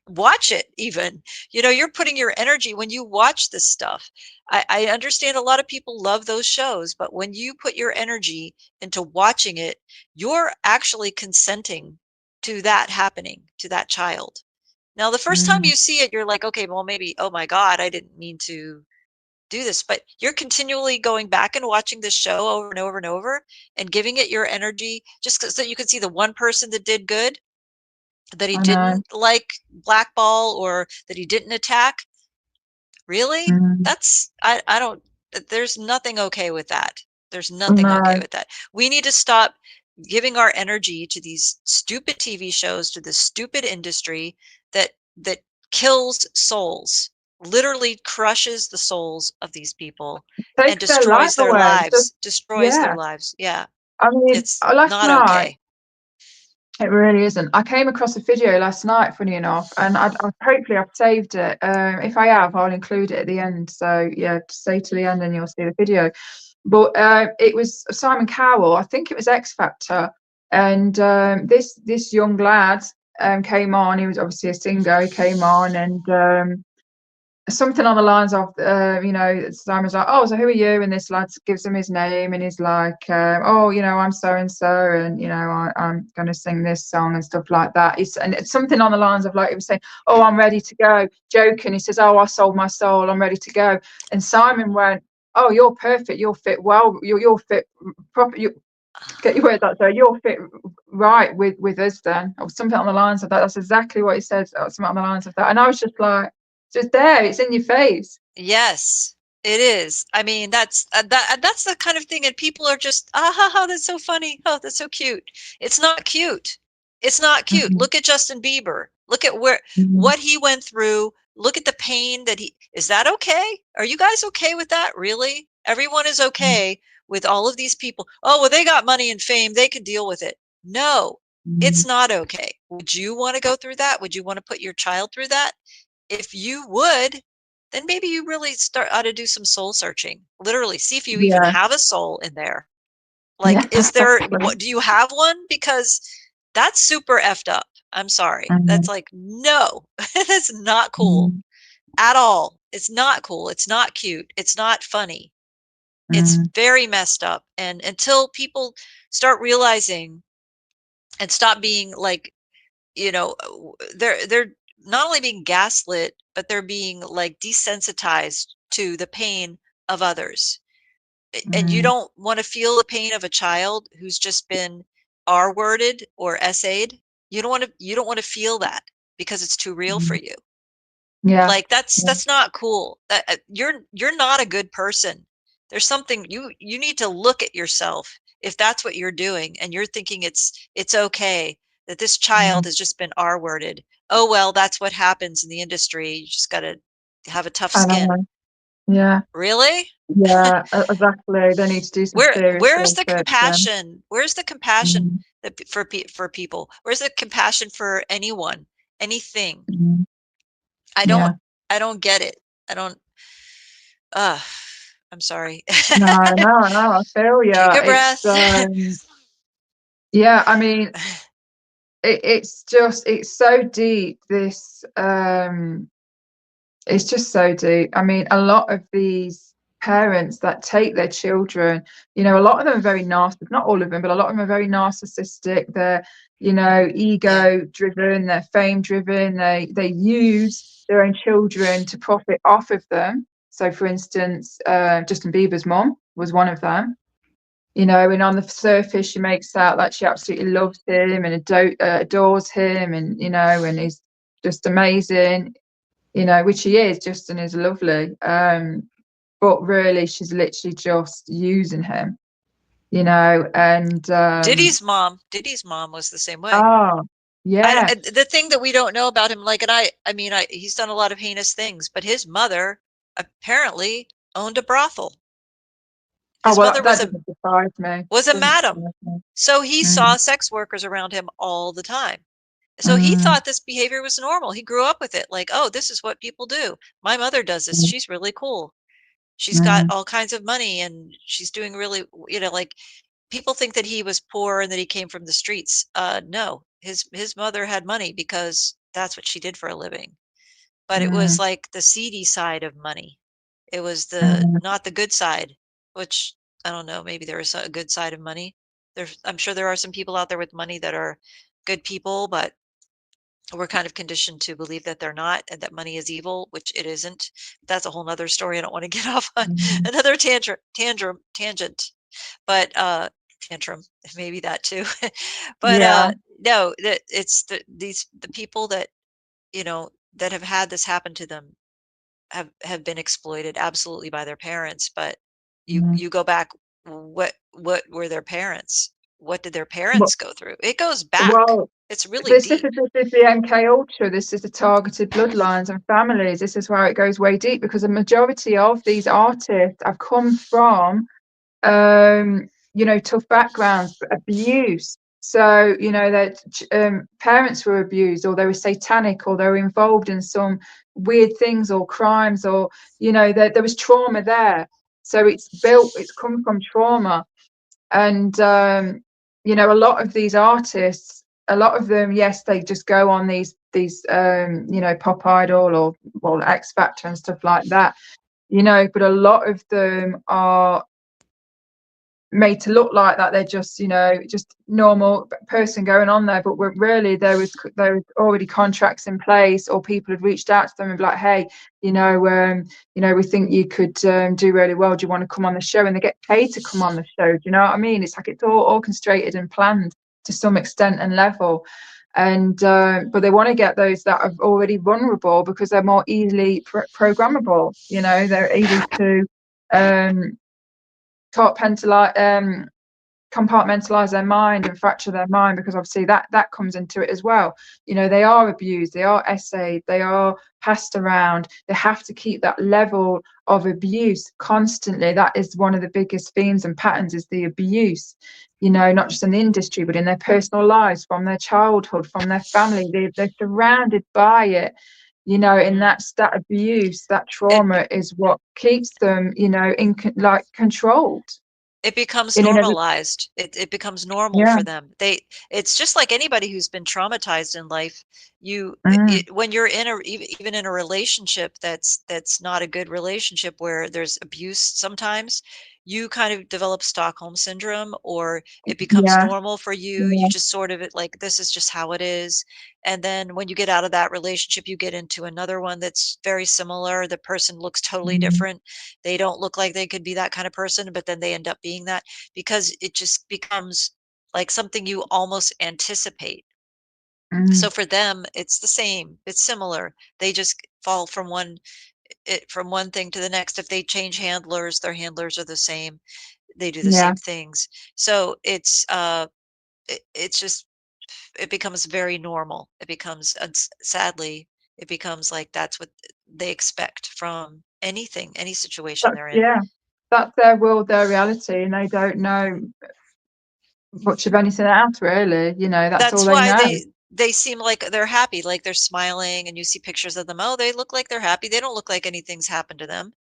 watch it even? You're putting your energy when you watch this stuff. I understand a lot of people love those shows, but when you put your energy into watching it, you're actually consenting to that happening to that child. Now, the first time Mm, you see it, you're like, okay, well, maybe, oh my God, I didn't mean to do this. But you're continually going back and watching this show over and over and over and giving it your energy just so that you can see the one person that did good, that he I know. didn't like blackball, or that he didn't attack. Really? Mm, I don't, there's nothing okay with that. There's nothing okay no. with that. We need to stop giving our energy to these stupid TV shows, to this stupid industry that kills souls, literally crushes the souls of these people and Takes their life destroys their away. Just, lives, destroys their yeah. lives. Yeah, I mean, it's last not night, okay. it really isn't. I came across a video last night, funny enough, and hopefully I've saved it. If I have, I'll include it at the end. So yeah, stay to the end and you'll see the video. But it was Simon Cowell. I think it was X Factor, and this young lad came on. He was obviously a singer. He came on, and something on the lines of, Simon's like, oh, so who are you? And this lad gives him his name, and he's like, oh, I'm so and so, and I'm going to sing this song and stuff like that. And it's something on the lines of, like, he was saying, oh, I'm ready to go, joking. He says, oh, I sold my soul, I'm ready to go. And Simon went, oh, you're perfect, you'll fit well, you'll fit proper. Get your words out there. You'll fit right with us then, or something on the lines of that. That's exactly what he said. Something on the lines of that. And I was just like, just there. It's in your face. Yes, it is. I mean, that's the kind of thing, and people are just, ah ha ha, that's so funny. Oh, that's so cute. It's not cute. It's not cute. Mhm, Look at Justin Bieber. Look at mhm, what he went through. Look at the pain that is that okay? Are you guys okay with that? Really? Everyone is okay with all of these people. Oh, well, they got money and fame. They can deal with it. No, it's mhm. not okay. Would you want to go through that? Would you want to put your child through that? If you would, then maybe you really ought to do some soul searching. Literally, see if you even Yeah, have a soul in there. Like, yeah, is there, exactly. what, do you have one? Because that's super effed up. I'm sorry. That's Mhm, like, no, that's not cool mhm, at all. It's not cool. It's not cute. It's not funny. It's mhm. very messed up. And until people start realizing and stop being like, they're not only being gaslit, but they're being like desensitized to the pain of others. And you Mhm. don't want to feel the pain of a child who's just been R worded or essayed. You don't want to feel that, because it's too real for Mhm. you. Yeah, Like, yeah, that's not cool. That you're not a good person. There's something, you need to look at yourself. If that's what you're doing and you're thinking it's okay that this child mhm. has just been R worded. Oh well, that's what happens in the industry. You just got to have a tough I skin. know. Yeah, Really? yeah, exactly. They need to do some serious Where's the research then. compassion? Where's the compassion Mhm, for people? Where's the compassion for anyone, anything? mhm. I don't Yeah. I don't get it. I don't. Uh, I'm sorry. No, no, no. I feel Take yeah. a breath. Yeah. I mean, it's so deep. It's just so deep. I mean, a lot of these parents that take their children, a lot of them are very narcissistic, not all of them, but a lot of them are very narcissistic. They're, Yeah, ego driven, they're fame driven. They use their own children to profit off of them. So for instance, Justin Bieber's mom was one of them. And on the surface, she makes out like she absolutely loves him and adores him, and he's just amazing, which he is. Justin is lovely. But really, she's literally just using him, and Diddy's mom was the same way. oh, yes. The thing that we don't know about him, like, and I mean, he's done a lot of heinous things, but his mother apparently owned a brothel. Oh His well, mother that doesn't surprise me. was a Doesn't madam. surprise me. So he saw Mm, sex workers around him all the time. So he mm, thought this behavior was normal. He grew up with it, like, oh, this is what people do. My mother does this. mm, She's really cool. She's got mm, all kinds of money and she's doing really, like, people think that he was poor and that he came from the streets. No, his mother had money because that's what she did for a living. But it was mm, like the seedy side of money. It was the mm, not the good side, which I don't know, maybe there is a good side of money. I'm sure there are some people out there with money that are good people, but we're kind of conditioned to believe that they're not and that money is evil, which it isn't. That's a whole nother story. I don't want to get off on mm. another tangent, but tantrum, maybe that too. But Yeah. no, that it's the people that, that have had this happen to them have been exploited absolutely by their parents. But Mm. you go back, what were their parents? What did their Well, parents go through? It goes back. well, It's really this deep. is the MK Ultra. This is the targeted bloodlines and families. This is where it goes way deep because a majority of these artists have come from tough backgrounds, but abuse. So, their parents were abused, or they were satanic, or they were involved in some weird things or crimes, or, there was trauma there. So it's come from trauma. And, a lot of these artists, a lot of them, yes, they just go on these, Pop Idol or, well, X Factor and stuff like that, but a lot of them are made to look like that they're just just normal person going on there, but really there was already contracts in place, or people had reached out to them and be like, hey, we think you could do really well, do you want to come on the show? And they get paid to come on the show. Do you know what I mean? It's like it's all orchestrated and planned to some extent and level. And but they want to get those that are already vulnerable because they're more easily programmable. They're able to um compartmentalize their mind and fracture their mind, because obviously that comes into it as well. They are abused, they are essayed, they are passed around, they have to keep that level of abuse constantly. That is one of the biggest themes and patterns, is the abuse, not just in the industry but in their personal lives, from their childhood, from their family. They're surrounded by it, and Mhm. that abuse, that It trauma is what keeps them, like controlled it becomes in every. normalized. It becomes normal Yeah. for them. It's just like anybody who's been traumatized in life. Mm, When you're in even in a relationship that's not a good relationship, where there's abuse sometimes, you kind of develop Stockholm syndrome, or it becomes yeah. normal for you. You Yeah. just sort of, like, this is just how it is. And then when you get out of that relationship, you get into another one that's very similar. The person looks totally Mm, different. They don't look like they could be that kind of person, but then they end up being that, because it just becomes like something you almost anticipate. So mm, for them, it's the same. It's similar. They just fall from one thing to the next. If they change handlers, their handlers are the same. They do the yeah. same things. So it's just, it becomes very normal. It becomes, sadly, it becomes like that's what they expect from anything, any situation they're in. Yeah. That's their world, their reality, and they don't know much of anything else really. That's all That's they why know. they seem like they're happy, like they're smiling, and you see pictures of them. Oh, they look like they're happy. They don't look like anything's happened to them.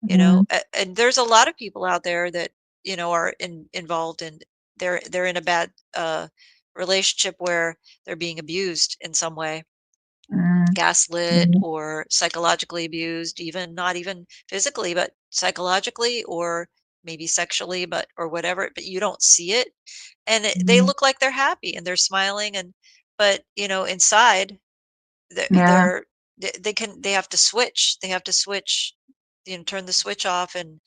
Mm, And there's a lot of people out there that, are involved in, they're in a bad relationship where they're being abused in some way, mm, gaslit mm, or psychologically abused, even not even physically, but psychologically, or maybe sexually, but or whatever, but you don't see it. And they mm, look like they're happy and they're smiling, and but inside they're, yeah. they're they have to switch. They have to switch, turn the switch off, and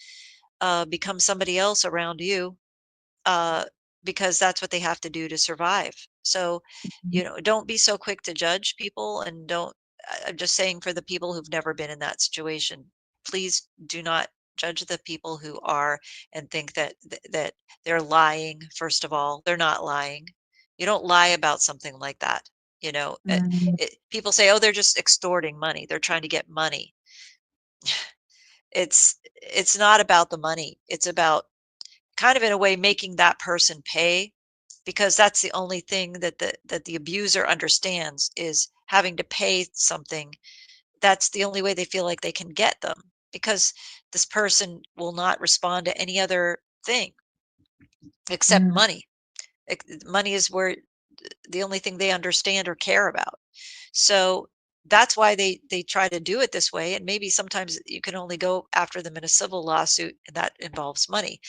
become somebody else around you, uh, because that's what they have to do to survive. So, don't be so quick to judge people, and don't. I'm just saying, for the people who've never been in that situation, please do not judge the people who are and think that that they're lying. First of all, they're not lying. You don't lie about something like that. You know, Mm, people say, "Oh, they're just extorting money. They're trying to get money." It's not about the money. It's about kind of in a way making that person pay, because that's the only thing that the abuser understands, is having to pay something. That's the only way they feel like they can get them, because this person will not respond to any other thing except mm, money. Money is where the only thing they understand or care about. So that's why they try to do it this way. And maybe sometimes you can only go after them in a civil lawsuit, and that involves money,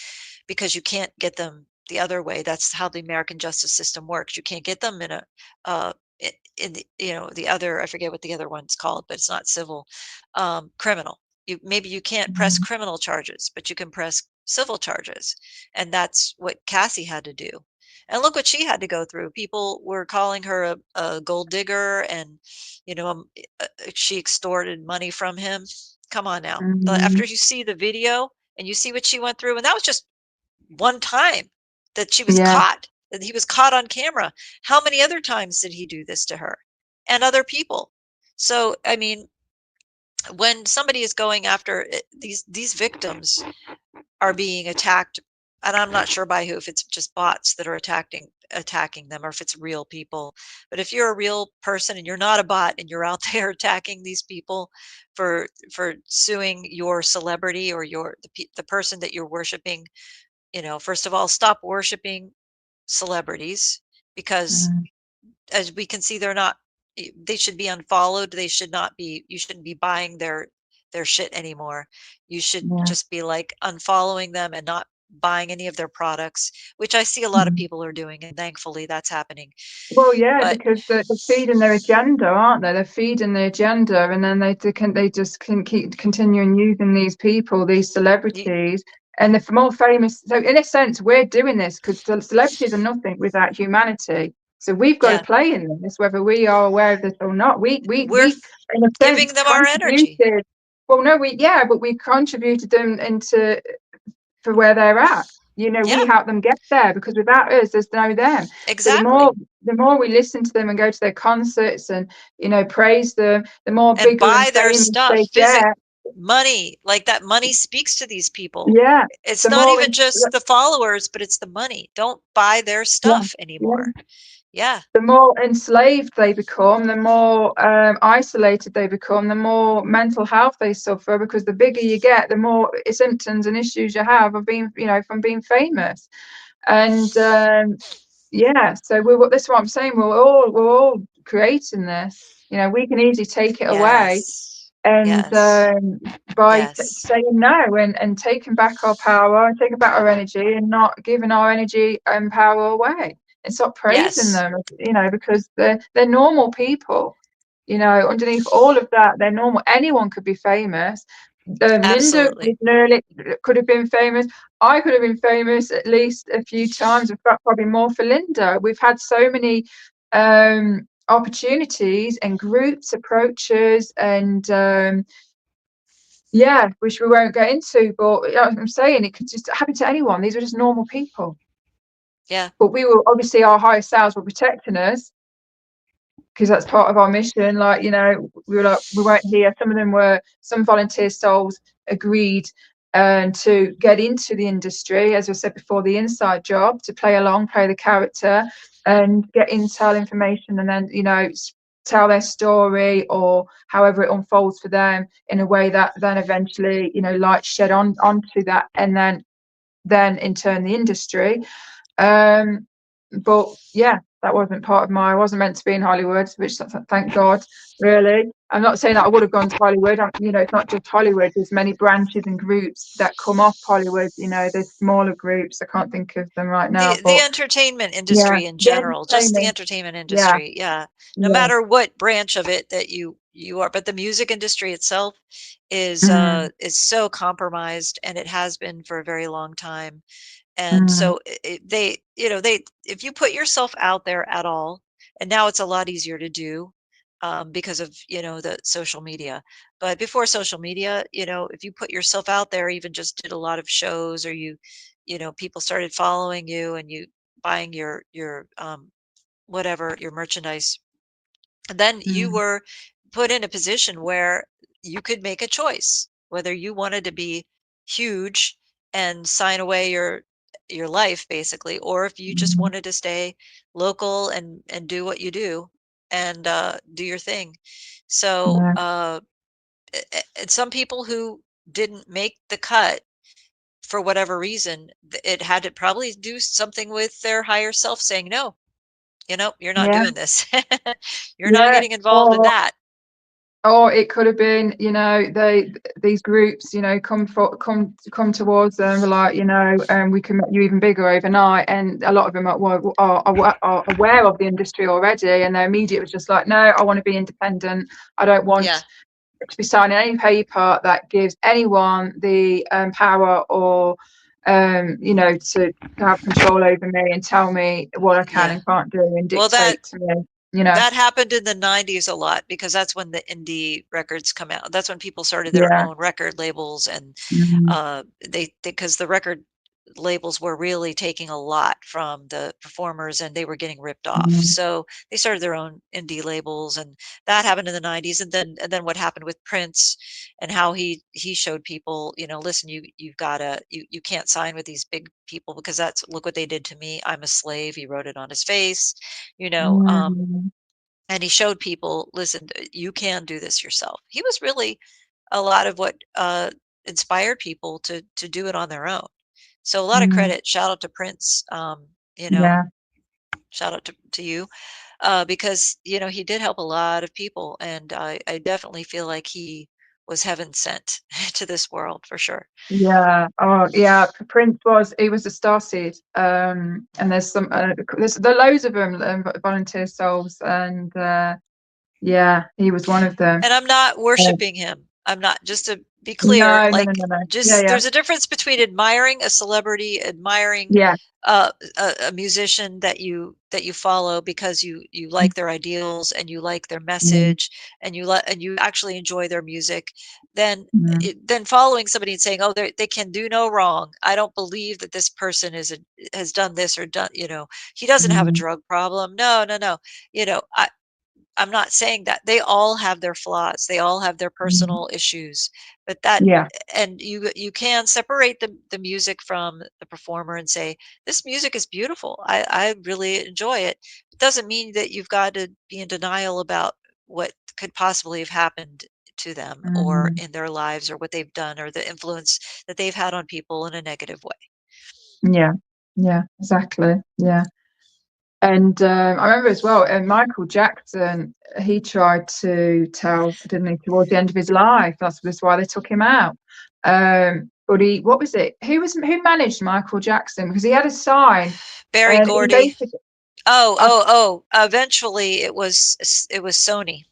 because you can't get them the other way. That's how the American justice system works. You can't get them in a in the, the other, I forget what the other one's called, but it's not civil. Criminal. Maybe you can't press mm, criminal charges, but you can press civil charges, and that's what Cassie had to do. And look what she had to go through. People were calling her a gold digger, and she extorted money from him. Come on now. mm, After you see the video and you see what she went through, and that was just one time that she was yeah. caught, that he was caught on camera. How many other times did he do this to her and other people? So, I mean, when somebody is going after these victims are being attacked, and I'm not sure by who, if it's just bots that are attacking them, or if it's real people. But if you're a real person and you're not a bot, and you're out there attacking these people for suing your celebrity, or the person that you're worshiping, first of all, stop worshiping celebrities, because Mm, as we can see, they're not, they should be unfollowed. They should not be, you shouldn't be buying their shit anymore. You should yeah. just be like unfollowing them and not buying any of their products, which I see a lot of Mm. people are doing, and thankfully that's happening. Well, yeah, But because they're feeding their agenda, aren't they? They're feeding the agenda, and then they just can keep continuing using these people, these you, celebrities, and they're more famous. So, in a sense, we're doing this because the celebrities are nothing without humanity. So we've got to yeah, play in this, whether we are aware of this or not. we're In a giving sense, them our energy. contributed. Well, no, yeah, but we contributed them into for where they're at. We Yeah, help them get there because without us, there's no them. So exactly. the more we listen to them and go to their concerts and praise them, the more And bigger and buy their famous stuff, they get. money, like that money speaks to these people. Yeah, It's the not more even just the followers, but it's the money. Don't buy their yeah, stuff yeah. anymore. Yeah, The more enslaved they become, the more isolated they become, the more mental health they suffer because the bigger you get, the more symptoms and issues you have of being, from being famous. And yeah, so this is what I'm saying. We're all creating this. We can easily take it away, yes, and yes, by yes, saying no and taking back our power, taking back our energy, and not giving our energy and power away, and stop praising yes, them. Because they're normal people. Underneath all of that, they're normal. Anyone could be famous. Linda was absolutely. nearly could have been famous. I could have been famous at least a few times. In fact, probably more for Linda. We've had so many opportunities and groups approaches and yeah, which we won't get into. But I'm saying it could just happen to anyone. These are just normal people. Yeah, But we will obviously our higher selves were protecting us because that's part of our mission. Like, we were like, we weren't here. Some volunteer souls agreed to get into the industry, as I said before, the inside job, to play along, play the character, and get intel information, and then, tell their story or however it unfolds for them in a way that then eventually, light shed onto that, and then in turn the industry. But yeah, that wasn't part of I wasn't meant to be in Hollywood, which thank God, really. I'm not saying that I would have gone to Hollywood. It's not just Hollywood. There's many branches and groups that come off Hollywood. There's smaller groups. I can't think of them right now, the but entertainment yeah, industry in the general, just the entertainment. entertainment Yeah, industry. Yeah, no yeah. matter what branch of it that you are, but the music industry itself Mm, is so compromised, and it has been for a very long time. And mm, so they, if you put yourself out there at all, and now it's a lot easier to do, because of, the social media. But before social media, if you put yourself out there, even just did a lot of shows, or people started following you and you buying your whatever, your merchandise, then you Mm. were put in a position where you could make a choice whether you wanted to be huge and sign away your life basically, or if you just Mm. wanted to stay local and do what you do and do your thing. So Yeah. and some people who didn't make the cut for whatever reason, it had to probably do something with their higher self saying, no, you're not Yeah. doing this. You're not Yeah. getting involved in that. Or it could have been, these groups, come towards them, like, we can make you even bigger overnight. And a lot of them are aware of the industry already, and their immediate was just like, no, I want to be independent. I don't want Yeah. to be signing any paper that gives anyone the power or to have control over me and tell me what I can Yeah. and can't do and Well, that dictate to me. that happened in the 90s a lot because that's when the indie records come out. That's when people started their Yeah. own record labels, and Mm. they because the record labels were really taking a lot from the performers and they were getting ripped off. Mm. So they started their own indie labels, and that happened in the 90s. And then what happened with Prince and how he showed people, listen, you've got to you can't sign with these big people because that's look what they did to me. I'm a slave. He wrote it on his face, you know. Mm. And he showed people, listen, you can do this yourself. He was really a lot of what inspired people to do it on their own. So a lot of Mm. credit, shout out to Prince, Yeah. shout out to you, because he did help a lot of people, and I definitely feel like he was heaven sent to this world for sure. Yeah. Oh, yeah. Prince he was a starseed. And there's loads of them, volunteer souls, and yeah, he was one of them. And I'm not Uh, worshiping him. I'm not, just to be clear, no, no, no, like, no, no. Yeah, just yeah, there's a difference between admiring a celebrity, admiring yeah. a musician that you follow because you like their ideals and you like their Mm. message and you actually enjoy their music, then Mm. then following somebody and saying, oh, they can do no wrong. I don't believe that this person has done this or done, he doesn't have a Mm. drug problem. No, no, no. I'm not saying that. They all have their flaws. They all have their Mm. personal issues. But that Yeah. and you can separate the music from the performer and say, this music is beautiful. I really enjoy it. It doesn't mean that you've got to be in denial about what could possibly have happened to them or Mm. in their lives or what they've done or the influence that they've had on people in a negative way. Yeah. Yeah. Exactly. Yeah. And I remember as well, and Michael Jackson, he tried to tell, didn't he, towards the end of his life. That's why they took him out. But what was it? Who managed Michael Jackson? Because he had a sign, Barry and he Gordy. basically, Oh, uh, oh, oh. Eventually it was Sony.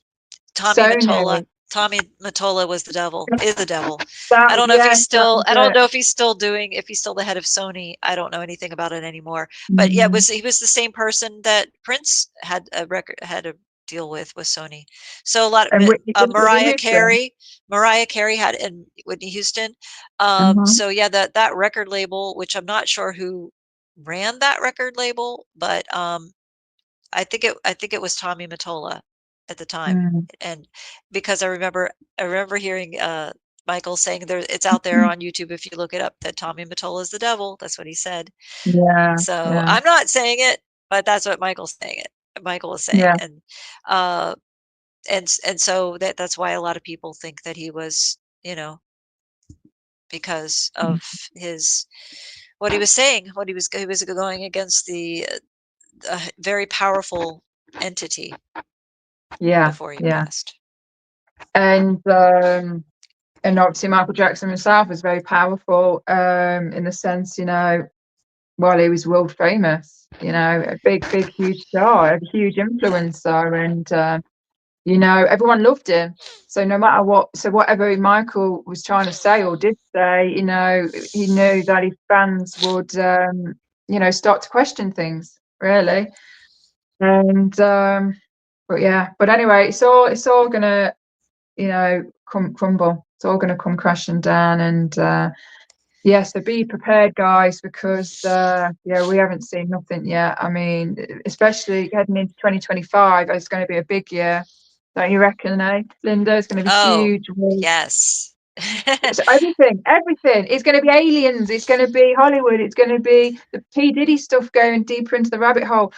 Tommy Mottola. Sony. Tommy Mottola was the devil, is the devil. That, yes, that was I don't it. know if he's still doing, if he's still the head of Sony. I don't know anything about it anymore. But yeah, Mm. he was the same person that Prince had a deal with Sony. So a lot of And Whitney Mariah Houston. Carey had, and Whitney Houston. Uh-huh. So yeah, that record label, which I'm not sure who ran that record label, but I think it was Tommy Mottola at the time, Mm. and because I remember hearing, Michael saying it's out there on YouTube if you look it up, that Tommy Mottola is the devil. That's what he said. Yeah, So yeah, I'm not saying it, but that's what Michael was saying, yeah, uh, and so that's why a lot of people think that he was, because of his what he was saying, he was going against the a very powerful entity yeah, before he yeah. passed. And obviously Michael Jackson himself was very powerful, in the sense, while he was world famous, a big, big, huge star, a huge influencer, and everyone loved him. So no matter whatever Michael was trying to say or did say, he knew that his fans would, start to question things, really. And But yeah, but anyway, it's all gonna, come crumble. It's all gonna come crashing down, and yeah, so be prepared, guys, because yeah, we haven't seen nothing yet. I mean, especially heading into 2025, it's going to be a big year. Don't you reckon, eh, Linda? It's going to be Oh, huge. yes. So everything. It's going to be aliens. It's going to be Hollywood. It's going to be the P Diddy stuff going deeper into the rabbit hole.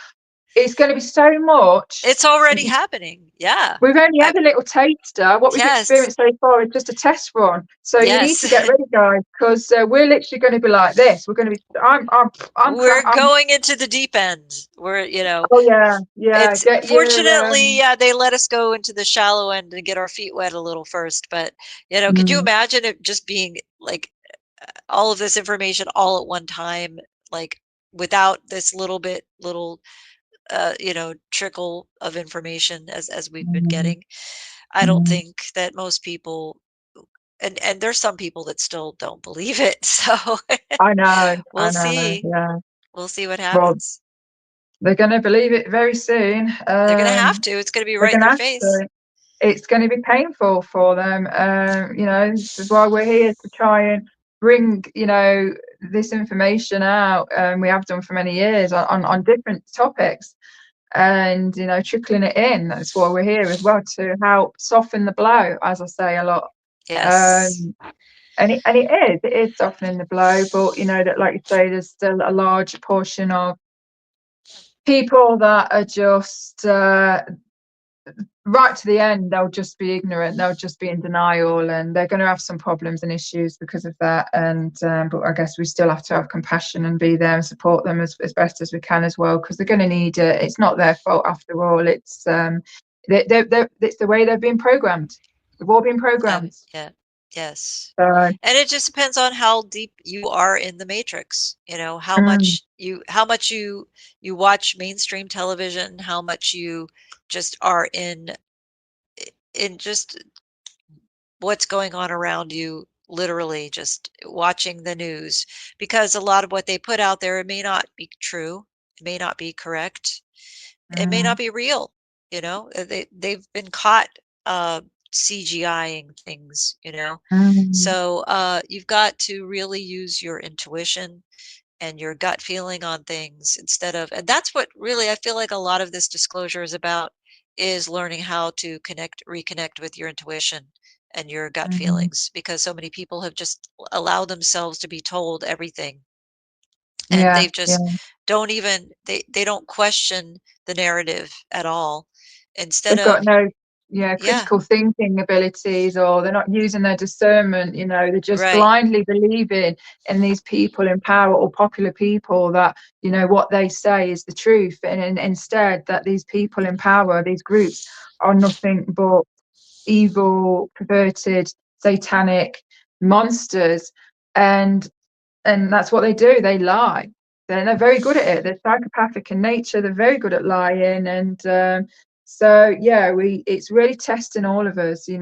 It's going to be so much. It's already happening. Yeah. We've only I had a little taster. What we've Yes. experienced so far is just a test run. So you need Yes. to get ready, guys, because we're literally going to be like this. We're going to be. We're going into the deep end. Oh yeah, yeah. It's Get your. fortunately, yeah, they let us go into the shallow end and get our feet wet a little first. But, could you Mm, imagine it just being like all of this information all at one time, like without this little trickle of information as we've been mm, getting? I don't mm. think that most people, and there's some people that still don't believe it. So I know, we'll I know. see. Yeah. We'll see what Well, happens. they're going to believe it very soon. They're gonna have to. It's gonna be They're right in going to their have face. to. It's going to be painful for them. This is why we're here to try and bring, this information out. We have done for many years on different topics, and trickling it in. That's why we're here as well, to help soften the blow, as I say a lot. Yes. Um, and it is softening the blow, but that, like you say, there's still a large portion of people that are just right to the end. They'll just be ignorant, they'll just be in denial, and they're going to have some problems and issues because of that. And but I guess we still have to have compassion and be there and support them as best as we can as well, because they're going to need it. It's not their fault after all. It's the way they've been programmed. We've all been programmed. Yeah. Yes. So And it just depends on how deep you are in the matrix. How mm, much you watch mainstream television, how much you just are in just what's going on around you, literally just watching the news, because a lot of what they put out there, it may not be true, it may not be correct, it may not mm, be real. They've been caught CGIing things. mm, So you've got to really use your intuition and your gut feeling on things, and that's what really I feel like a lot of this disclosure is about, is learning how to reconnect with your intuition and your gut mm. feelings, because so many people have just allowed themselves to be told everything, and Yeah, they've yeah. just don't even they don't question the narrative at all, instead They've got of no, yeah, critical thinking abilities, or they're not using their discernment. They're just right, blindly believing in these people in power, or popular people, that what they say is the truth, and instead that these people in power, these groups, are nothing but evil, perverted, satanic monsters. And that's what they do. They lie. They're very good at it. They're psychopathic in nature. They're very good at lying. And so yeah, we it's really testing all of us, to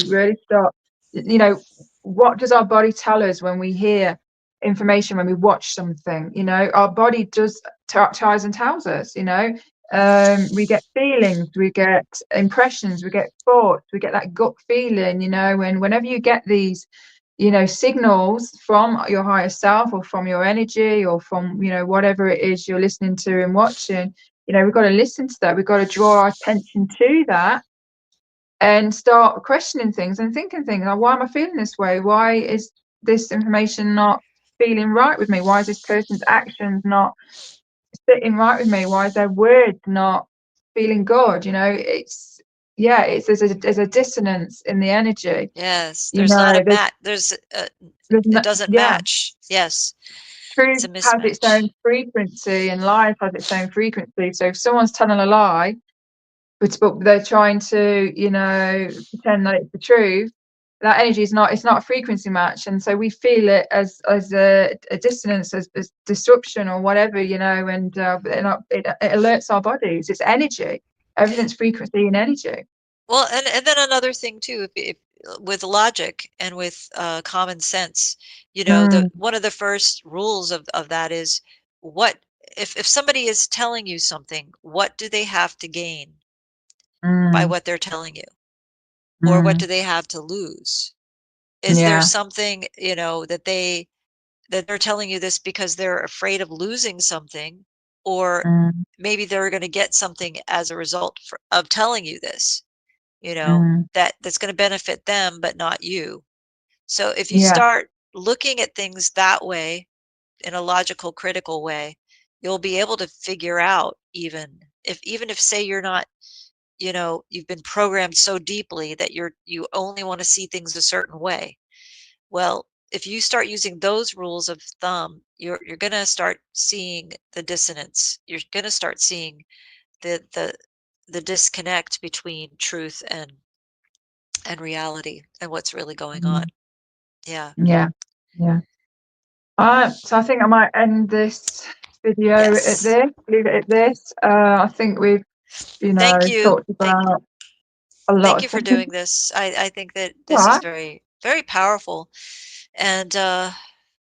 really start. What does our body tell us when we hear information, when we watch something? Our body does ties and tells us. We get feelings, we get impressions, we get thoughts, we get that gut feeling. And whenever you get these signals from your higher self, or from your energy, or from whatever it is you're listening to and watching, we've got to listen to that. We've got to draw our attention to that, and start questioning things and thinking things like, why am I feeling this way? Why is this information not feeling right with me? Why is this person's actions not sitting right with me? Why is their words not feeling good? It's yeah, there's a dissonance in the energy. yes, you know there's, it doesn't yeah, match. Yes, it's truth a has its mismatch. own frequency, and lies has its own frequency. So if someone's telling a lie, but they're trying to, pretend that it's the truth, that energy is not, it's not a frequency match. And so we feel it as a dissonance, as disruption, or whatever, and it alerts our bodies. It's energy. Everything's frequency and energy. Well, and then another thing too, if with logic and with common sense, the Mm, one of the first rules of that is, what if somebody is telling you something, what do they have to gain? by Mm. what they're telling you? Or what do Mm. they have to lose? Is there Yeah. something, that they're telling you this because they're afraid of losing something, or Mm. maybe they're going to get something as a result of telling you this, Mm. that's going to benefit them but not you. So if you Yeah. start looking at things that way, in a logical, critical way, you'll be able to figure out, even if say you're not, you've been programmed so deeply that you only want to see things a certain way. Well, if you start using those rules of thumb, you're going to start seeing the dissonance. You're going to start seeing the disconnect between truth and reality and what's really going on. Mm. Yeah. Yeah. Yeah. So I think I might end this video at Yes. this, leave it at this. I think we've, Thank you. talked about a lot Thank of you for things. doing this. I think that All this is right. very, very powerful, and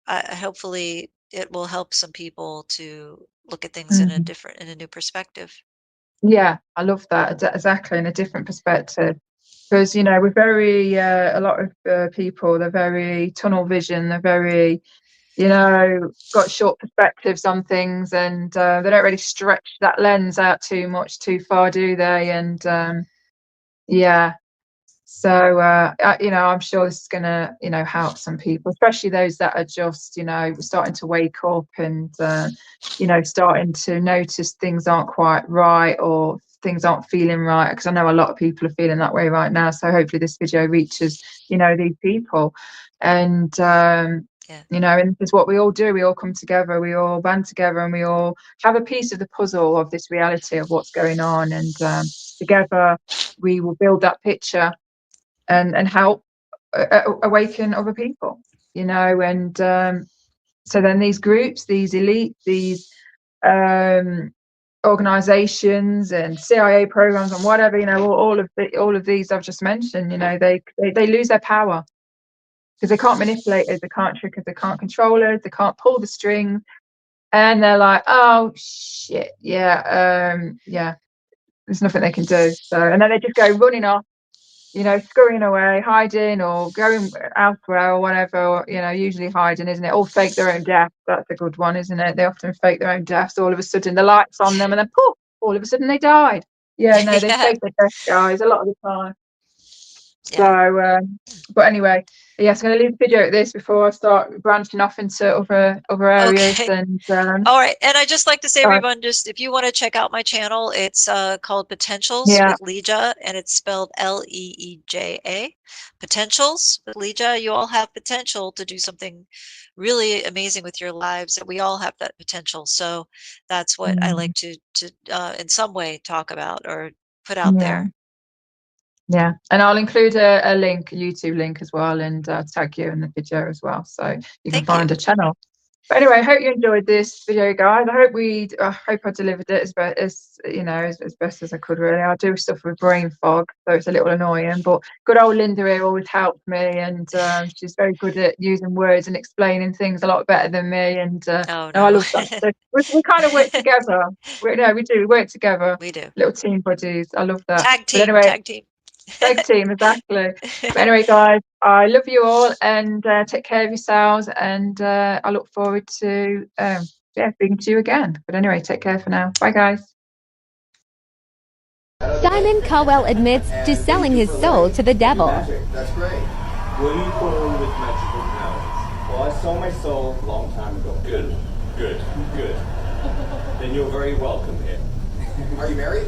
hopefully it will help some people to look at things Mm. in a new perspective. Yeah, I love that. Exactly, in a different perspective. Because, we're very, a lot of people, they're very tunnel vision, they're very, got short perspectives on things, and they don't really stretch that lens out too much, too far, do they? And yeah, so I'm sure this is gonna, help some people, especially those that are just, starting to wake up and starting to notice things aren't quite right, or things aren't feeling right. Because I know a lot of people are feeling that way right now. So hopefully this video reaches, these people, and Yeah. and this is what we all do. We all come together, we all band together, and we all have a piece of the puzzle of this reality of what's going on, and together we will build that picture and help awaken other people, and so then these groups, these elites, these um, organizations and CIA programs and whatever, all of these I've just mentioned, they lose their power because they can't manipulate us, they can't trick us, they can't control us, they can't pull the strings, and they're like, oh shit, yeah, there's nothing they can do. So, and then they just go running off, scurrying away, hiding, or going elsewhere, or whatever, usually hiding, isn't it? Or fake their own death. That's a good one, isn't it? They often fake their own deaths. All of a sudden, the light's on them, and then poof, all of a sudden they died. Yeah, no, they Yeah. fake their death, guys, a lot of the time. So, Yeah. but anyway, yes, I'm going to leave the video at this before I start branching off into other areas. Okay. And All right. And I just like to say, uh, everyone, just if you want to check out my channel, it's called Potentials yeah, with Leeja, and it's spelled Leeja. Potentials with Leeja. You all have potential to do something really amazing with your lives, and we all have that potential. So that's what I mm, like to in some way talk about or put out yeah. there. Yeah, and I'll include a link, a YouTube link as well, and tag you in the video as well, so you can Thank you. find a channel. But anyway, I hope you enjoyed this video, guys. I hope I delivered it as best as I could. Really, I do suffer with brain fog, so it's a little annoying. But good old Linda here always helped me, and she's very good at using words and explaining things a lot better than me. And Oh no, I no. love that. So we kind of work together. We do. We work together, We do. little team buddies. I love that. Tag But team, anyway. tag team. Tag team, exactly. But anyway, guys, I love you all, and take care of yourselves. And I look forward to speaking to you again. But anyway, take care for now. Bye, guys. Simon Cowell admits to selling his soul to the devil. Magic, that's great. What are you born with magical powers? Well, I sold my soul a long time ago. Good, good, good. Then you're very welcome here. Are you married?